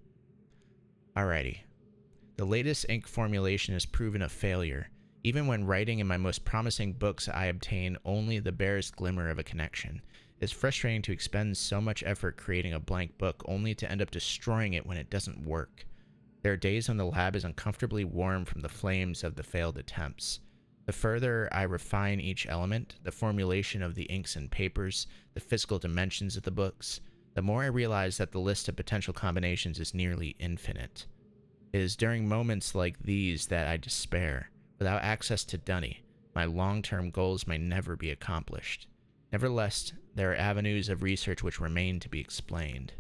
Alrighty. The latest ink formulation has proven a failure. Even when writing in my most promising books, I obtain only the barest glimmer of a connection. It's frustrating to expend so much effort creating a blank book only to end up destroying it when it doesn't work. There are days when the lab is uncomfortably warm from the flames of the failed attempts. The further I refine each element, the formulation of the inks and papers, the physical dimensions of the books, the more I realize that the list of potential combinations is nearly infinite. It is during moments like these that I despair. Without access to Dunny, my long-term goals may never be accomplished. Nevertheless, there are avenues of research which remain to be explained.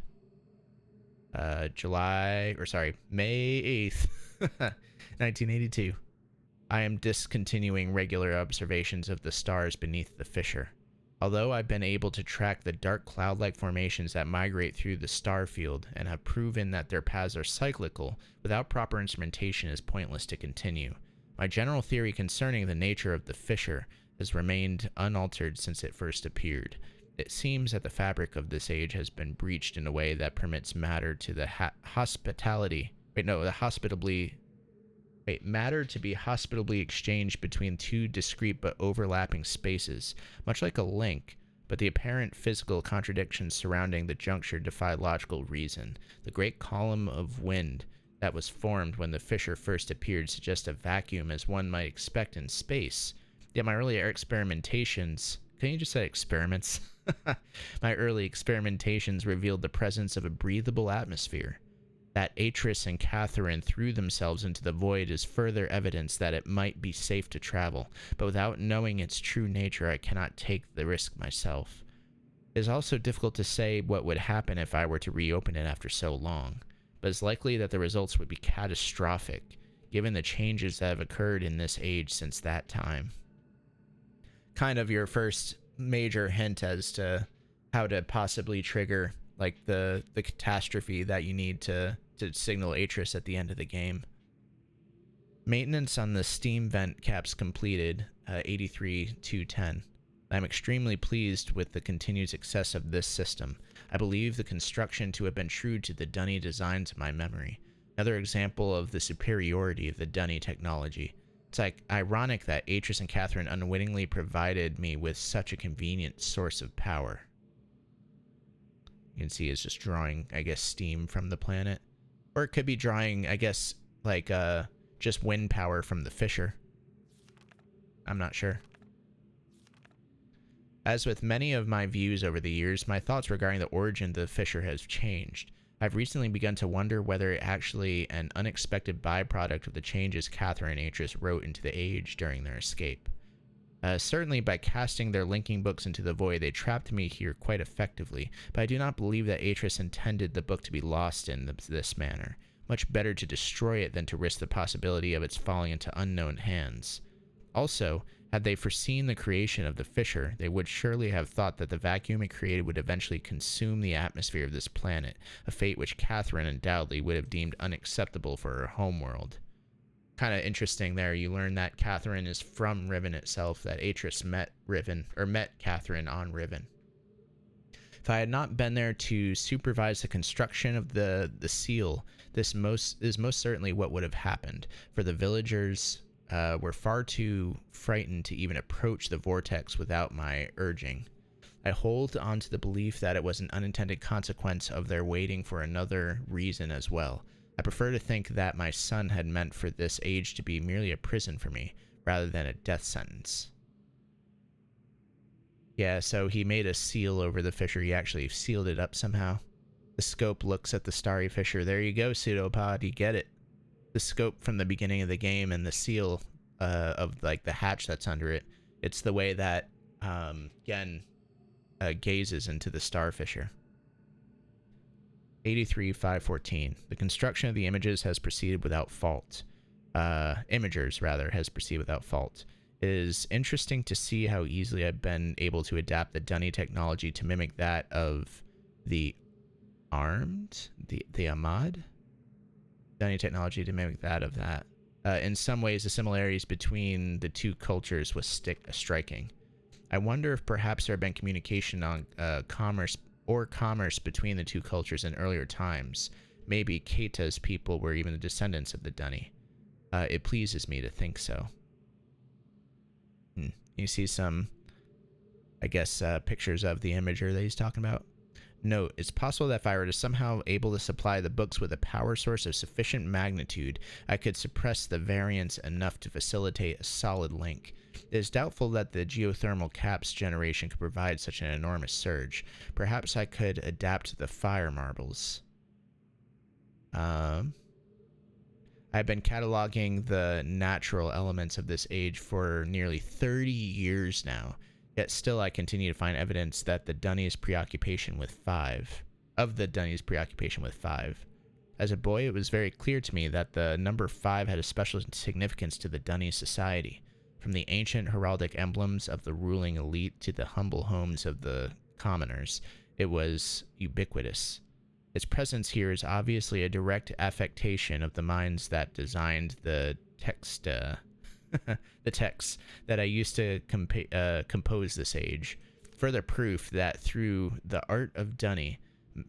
May 8th, 1982. I am discontinuing regular observations of the stars beneath the fissure. Although I've been able to track the dark cloud-like formations that migrate through the star field and have proven that their paths are cyclical, without proper instrumentation it is pointless to continue. My general theory concerning the nature of the fissure has remained unaltered since it first appeared. It seems that the fabric of this age has been breached in a way that permits matter to the matter to be hospitably exchanged between two discrete but overlapping spaces, much like a link, but the apparent physical contradictions surrounding the juncture defy logical reason. The great column of wind that was formed when the fissure first appeared suggests a vacuum as one might expect in space. Yet my earlier experimentations... Can you just say experiments? My early experimentations revealed the presence of a breathable atmosphere. That Atris and Catherine threw themselves into the void is further evidence that it might be safe to travel, but without knowing its true nature, I cannot take the risk myself. It is also difficult to say what would happen if I were to reopen it after so long, but it's likely that the results would be catastrophic, given the changes that have occurred in this age since that time. Kind of your first major hint as to how to possibly trigger like the catastrophe that you need to signal Atris at the end of the game. Maintenance on the steam vent caps completed, 83-210. I'm extremely pleased with the continued success of this system. I believe the construction to have been true to the Dunny design to my memory. Another example of the superiority of the Dunny technology. It's like ironic that Atris and Catherine unwittingly provided me with such a convenient source of power. You can see it's just drawing, I guess, steam from the planet. Or it could be drawing, I guess, like just wind power from the fissure. I'm not sure. As with many of my views over the years, my thoughts regarding the origin of the fissure has changed. I've recently begun to wonder whether it actually an unexpected byproduct of the changes Catherine and Atris wrote into the age during their escape. Certainly by casting their linking books into the void, they trapped me here quite effectively, but I do not believe that Atris intended the book to be lost in this manner. Much better to destroy it than to risk the possibility of its falling into unknown hands. Also, had they foreseen the creation of the fissure, they would surely have thought that the vacuum it created would eventually consume the atmosphere of this planet, a fate which Catherine undoubtedly would have deemed unacceptable for her homeworld. Kind of interesting there. You learn that Catherine is from Riven itself, that Atris met Catherine on Riven. If I had not been there to supervise the construction of the seal, this is most certainly what would have happened, for the villagers were far too frightened to even approach the vortex without my urging. I hold on to the belief that it was an unintended consequence of their waiting for another reason as well. I prefer to think that my son had meant for this age to be merely a prison for me, rather than a death sentence. Yeah, so he made a seal over the fissure. He actually sealed it up somehow. The scope looks at the starry fissure. There you go, pseudopod. You get it. The scope from the beginning of the game and the seal of like the hatch that's under it. It's the way that Gen gazes into the star fissure. 83.514. The construction of the images has proceeded without fault. Imagers, rather, has proceeded without fault. It is interesting to see how easily I've been able to adapt the Dunny technology to mimic that of the armed, the Ahmad? Dunny technology to mimic that of that. In some ways, the similarities between the two cultures was striking. I wonder if perhaps there had been communication on commerce between the two cultures in earlier times. Maybe Keita's people were even the descendants of the Dunny. It pleases me to think so. You see some, I guess, pictures of the imager that he's talking about. Note, it's possible that if I were to somehow able to supply the books with a power source of sufficient magnitude, I could suppress the variance enough to facilitate a solid link. It is doubtful that the geothermal caps generation could provide such an enormous surge. Perhaps I could adapt the fire marbles. I've been cataloging the natural elements of this age for nearly 30 years now. Yet still I continue to find evidence that the Dunny's preoccupation with five. As a boy, it was very clear to me that the number 5 had a special significance to the Dunny society. From the ancient heraldic emblems of the ruling elite to the humble homes of the commoners, it was ubiquitous. Its presence here is obviously a direct affectation of the minds that designed the text that I used to compose this age. Further proof that through the art of Dunny,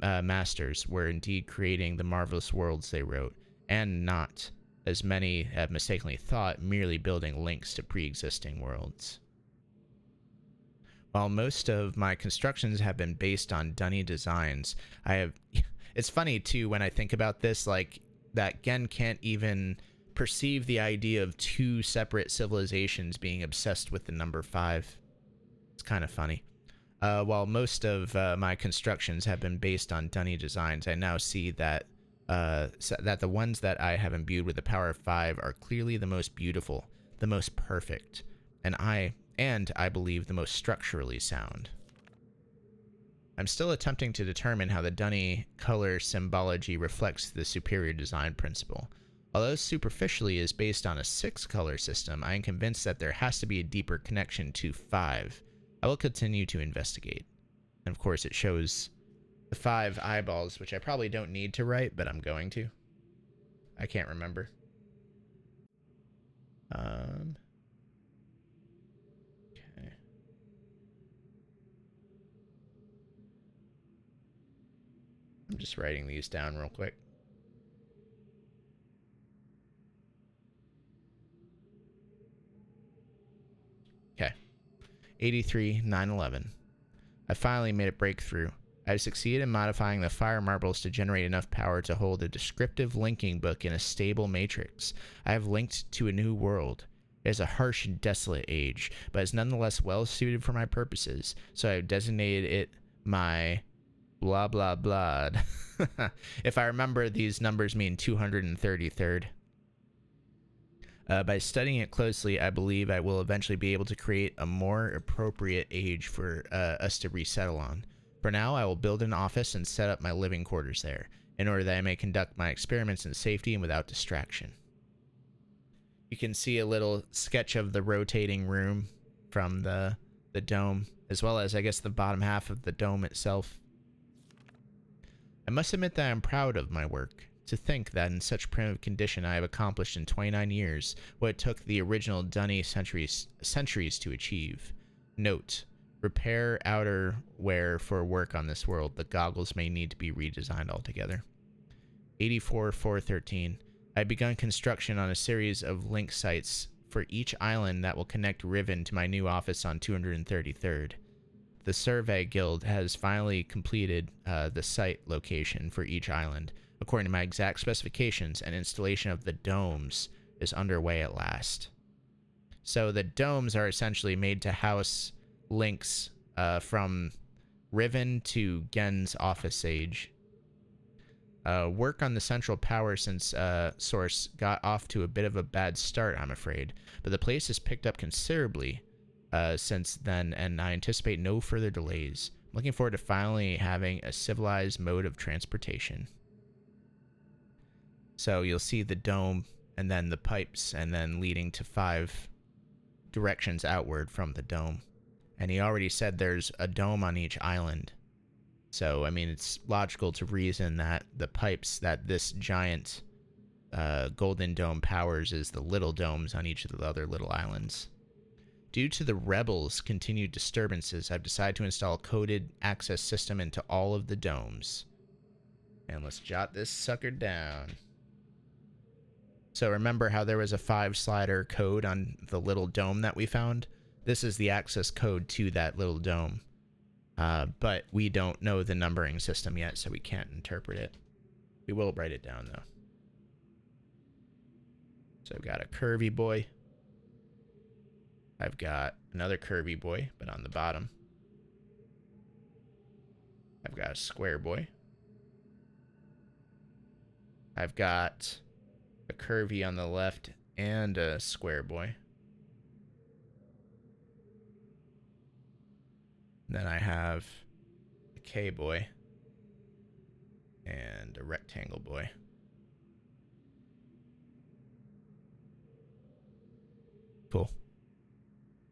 masters were indeed creating the marvelous worlds they wrote, and not, as many have mistakenly thought, merely building links to pre-existing worlds. While most of my constructions have been based on Dunny designs, it's funny too when I think about this, like that Gen can't even perceive the idea of two separate civilizations being obsessed with the number 5. It's kind of funny. While most of my constructions have been based on Dunny designs, I now see that that the ones that I have imbued with the power of 5 are clearly the most beautiful, the most perfect, and I believe the most structurally sound. I'm still attempting to determine how the Dunny color symbology reflects the superior design principle. Although superficially is based on a 6 color system, I am convinced that there has to be a deeper connection to 5. I will continue to investigate. And of course it shows the 5 eyeballs, which I probably don't need to write, but I'm going to. I can't remember. Okay. I'm just writing these down real quick. 83 911. I finally made a breakthrough. I have succeeded in modifying the fire marbles to generate enough power to hold a descriptive linking book in a stable matrix. I have linked to a new world. It is a harsh and desolate age, but is nonetheless well suited for my purposes, so I have designated it my blah blah blah. If I remember, these numbers mean 233rd. By studying it closely, I believe I will eventually be able to create a more appropriate age for us to resettle on. For now, I will build an office and set up my living quarters there, in order that I may conduct my experiments in safety and without distraction. You can see a little sketch of the rotating room from the dome, as well as, I guess, the bottom half of the dome itself. I must admit that I am proud of my work. To think that in such primitive condition I have accomplished in 29 years what it took the original Dunny centuries to achieve. Note: repair outerwear for work on this world. The goggles may need to be redesigned altogether. 84-413. I have begun construction on a series of link sites for each island that will connect Riven to my new office on 233rd. The Survey Guild has finally completed the site location for each island. According to my exact specifications, and installation of the domes is underway at last. So the domes are essentially made to house links from Riven to Gen's office age. Work on the central power source got off to a bit of a bad start, I'm afraid, but the place has picked up considerably since then, and I anticipate no further delays. I'm looking forward to finally having a civilized mode of transportation. So you'll see the dome, and then the pipes, and then leading to 5 directions outward from the dome. And he already said there's a dome on each island. So, I mean, it's logical to reason that the pipes that this giant golden dome powers is the little domes on each of the other little islands. Due to the rebels' continued disturbances, I've decided to install a coded access system into all of the domes. And let's jot this sucker down. So remember how there was a 5-slider code on the little dome that we found? This is the access code to that little dome. But we don't know the numbering system yet, so we can't interpret it. We will write it down, though. So I've got a curvy boy. I've got another curvy boy, but on the bottom. I've got a square boy. I've got a curvy on the left and a square boy. Then I have a K boy and a rectangle boy. Cool.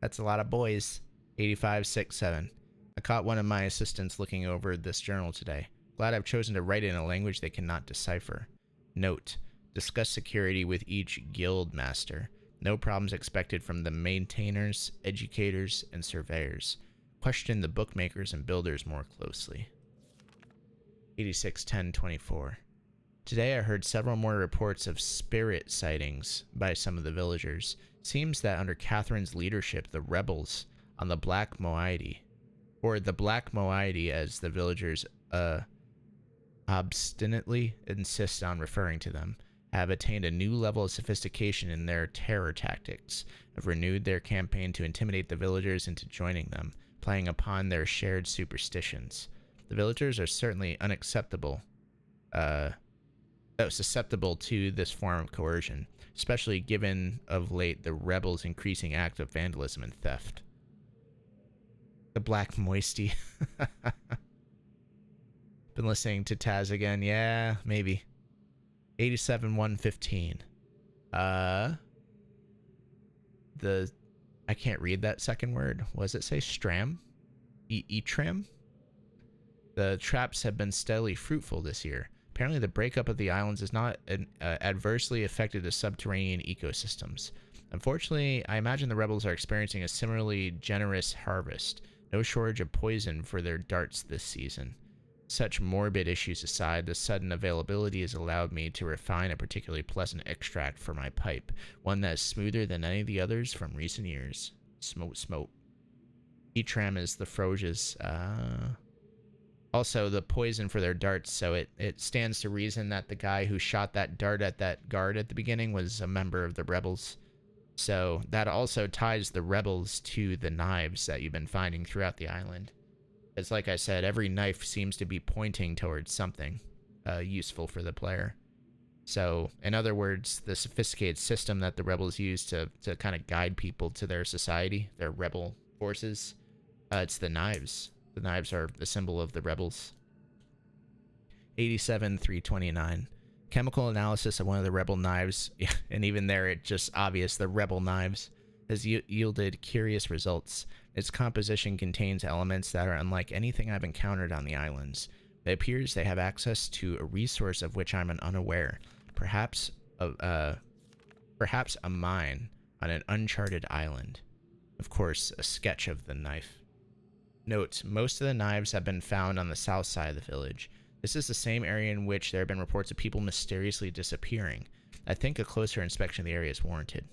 That's a lot of boys. 85-6-7. I caught one of my assistants looking over this journal today. Glad I've chosen to write it in a language they cannot decipher. Note: discuss security with each guild master. No problems expected from the maintainers, educators, and surveyors. Question the bookmakers and builders more closely. 86-10-24. Today I heard several more reports of spirit sightings by some of the villagers. Seems that under Catherine's leadership, the rebels on the Black Moiety, or the Black Moiety as the villagers obstinately insist on referring to them, have attained a new level of sophistication in their terror tactics, have renewed their campaign to intimidate the villagers into joining them, playing upon their shared superstitions. The villagers are certainly susceptible to this form of coercion, especially given of late the rebels' increasing act of vandalism and theft. The Black Moisty. Been listening to Taz again. Yeah, maybe. 87-115. I can't read that second word. What does it say? Stram? Etram? The traps have been steadily fruitful this year. Apparently the breakup of the islands has not adversely affected the subterranean ecosystems. Unfortunately, I imagine the rebels are experiencing a similarly generous harvest. No shortage of poison for their darts this season. Such morbid issues aside, the sudden availability has allowed me to refine a particularly pleasant extract for my pipe, one that is smoother than any of the others from recent years. Smoke, smoke. Etram is the Froges. Also, the poison for their darts, so it stands to reason that the guy who shot that dart at that guard at the beginning was a member of the rebels. So that also ties the rebels to the knives that you've been finding throughout the island. It's like I said, every knife seems to be pointing towards something useful for the player. So, in other words, the sophisticated system that the rebels use to kind of guide people to their society, their rebel forces, it's the knives. The knives are the symbol of the rebels. 87-329. Chemical analysis of one of the rebel knives, and even there it's just obvious the rebel knives, has yielded curious results. Its composition contains elements that are unlike anything I've encountered on the islands. It appears they have access to a resource of which I'm unaware. Perhaps a mine on an uncharted island. Of course, a sketch of the knife. Note, most of the knives have been found on the south side of the village. This is the same area in which there have been reports of people mysteriously disappearing. I think a closer inspection of the area is warranted.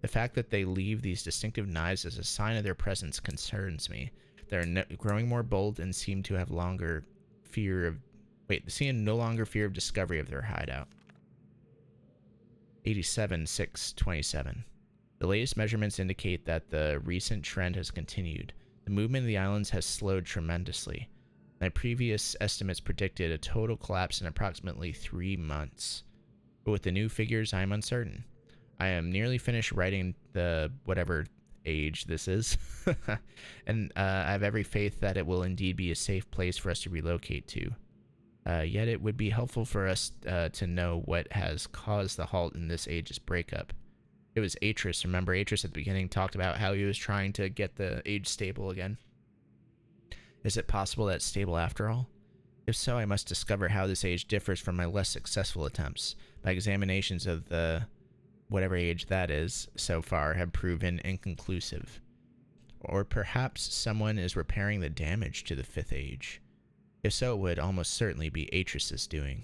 The fact that they leave these distinctive knives as a sign of their presence concerns me. They're growing more bold and seem to have no longer fear of discovery of their hideout. 87-627. The latest measurements indicate that the recent trend has continued. The movement of the islands has slowed tremendously. My previous estimates predicted a total collapse in approximately 3 months. But with the new figures, I am uncertain. I am nearly finished writing the whatever age this is, and I have every faith that it will indeed be a safe place for us to relocate to. Yet it would be helpful for us to know what has caused the halt in this age's breakup. It was Atris. Remember, Atris at the beginning talked about how he was trying to get the age stable again. Is it possible that it's stable after all? If so, I must discover how this age differs from my less successful attempts. My examinations of the whatever age that is so far have proven inconclusive. Or perhaps someone is repairing the damage to the 5th age. If so, it would almost certainly be Atris's doing.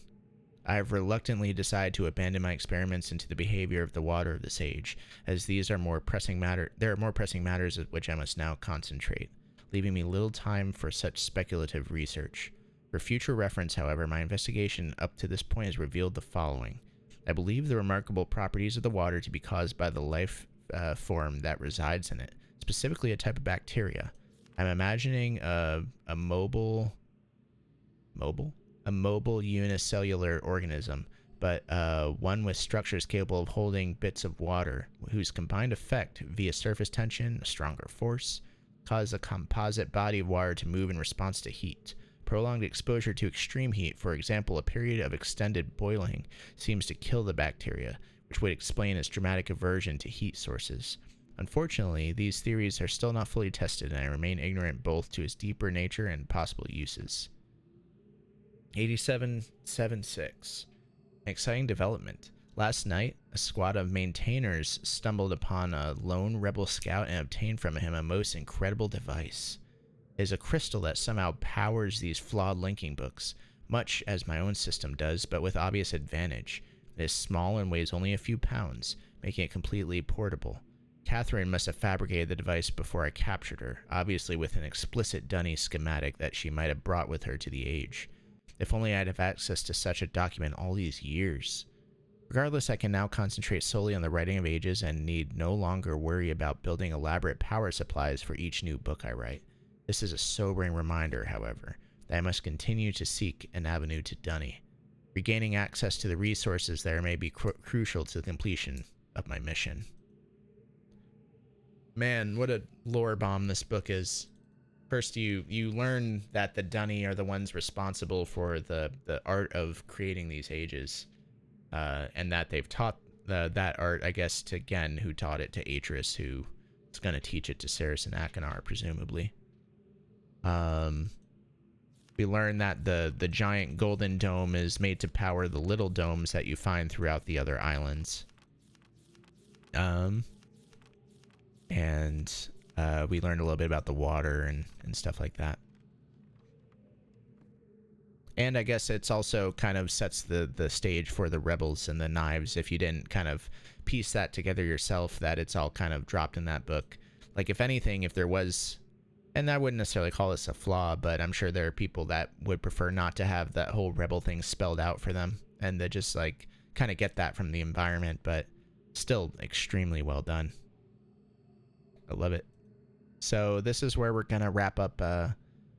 I have reluctantly decided to abandon my experiments into the behavior of the water of this age, as these are more pressing matters at which I must now concentrate, leaving me little time for such speculative research. For future reference, however, my investigation up to this point has revealed the following. I believe the remarkable properties of the water to be caused by the life form that resides in it, specifically a type of bacteria. I'm imagining a mobile unicellular organism, but one with structures capable of holding bits of water, whose combined effect, via surface tension, a stronger force, cause a composite body of water to move in response to heat. Prolonged exposure to extreme heat, for example, a period of extended boiling, seems to kill the bacteria, which would explain its dramatic aversion to heat sources. Unfortunately, these theories are still not fully tested, and I remain ignorant both to its deeper nature and possible uses. 8776. An exciting development. Last night, a squad of maintainers stumbled upon a lone rebel scout and obtained from him a most incredible device. It is a crystal that somehow powers these flawed linking books, much as my own system does, but with obvious advantage. It is small and weighs only a few pounds, making it completely portable. Catherine must have fabricated the device before I captured her, obviously with an explicit dunny schematic that she might have brought with her to the age. If only I'd have access to such a document all these years. Regardless, I can now concentrate solely on the writing of ages and need no longer worry about building elaborate power supplies for each new book I write. This is a sobering reminder, however, that I must continue to seek an avenue to Dunny. Regaining access to the resources there may be crucial to the completion of my mission. Man, what a lore bomb this book is. First, you learn that the Dunny are the ones responsible for the art of creating these ages, and that they've taught that art, I guess, to Gen, who taught it to Atris, who is going to teach it to Ceres and Achenar, presumably. We learn that the giant golden dome is made to power the little domes that you find throughout the other islands. We learned a little bit about the water and stuff like that. And I guess it's also kind of sets the stage for the rebels and the knives. If you didn't kind of piece that together yourself, that it's all kind of dropped in that book. Like, if anything, if there was And I wouldn't necessarily call this a flaw, but I'm sure there are people that would prefer not to have that whole rebel thing spelled out for them, and they just like kind of get that from the environment, but still extremely well done. I love it. So this is where we're gonna wrap up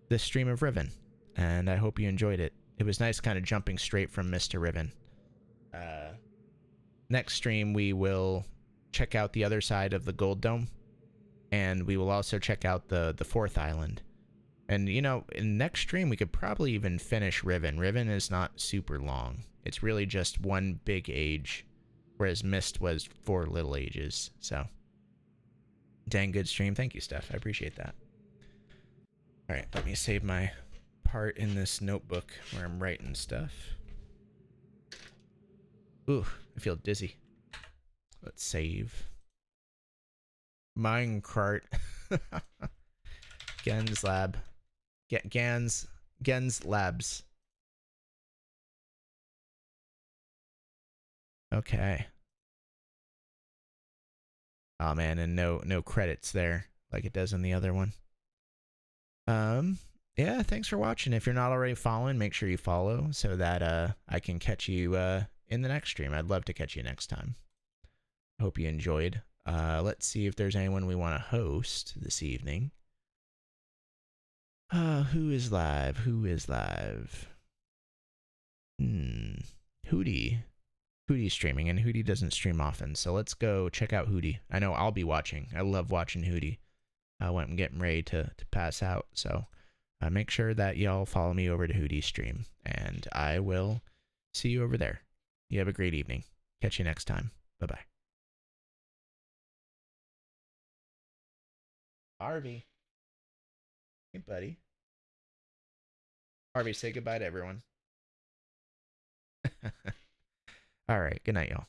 this stream of Riven, and I hope you enjoyed it. It was nice kind of jumping straight from Mr. Riven. Next stream we will check out the other side of the Gold Dome, and we will also check out the fourth island. And you know, in next stream we could probably even finish Riven. Riven is not super long. It's really just one big age, whereas Mist was 4 little ages. So dang good stream. Thank you, Steph. I appreciate that. All right, let me save my part in this notebook where I'm writing stuff. Ooh, I feel dizzy. Let's save. Minecart. Gens Lab. Gens Labs. Okay. Oh man, and no credits there like it does in the other one. Yeah, thanks for watching. If you're not already following, make sure you follow so that I can catch you in the next stream. I'd love to catch you next time. Hope you enjoyed. Let's see if there's anyone we want to host this evening. Who is live? Who is live? Hootie. Hootie's streaming, and Hootie doesn't stream often, so let's go check out Hootie. I know I'll be watching. I love watching Hootie when I'm getting ready to pass out, so make sure that y'all follow me over to Hootie's stream, and I will see you over there. You have a great evening. Catch you next time. Bye-bye. Harvey. Hey, buddy. Harvey, say goodbye to everyone. All right. Good night, y'all.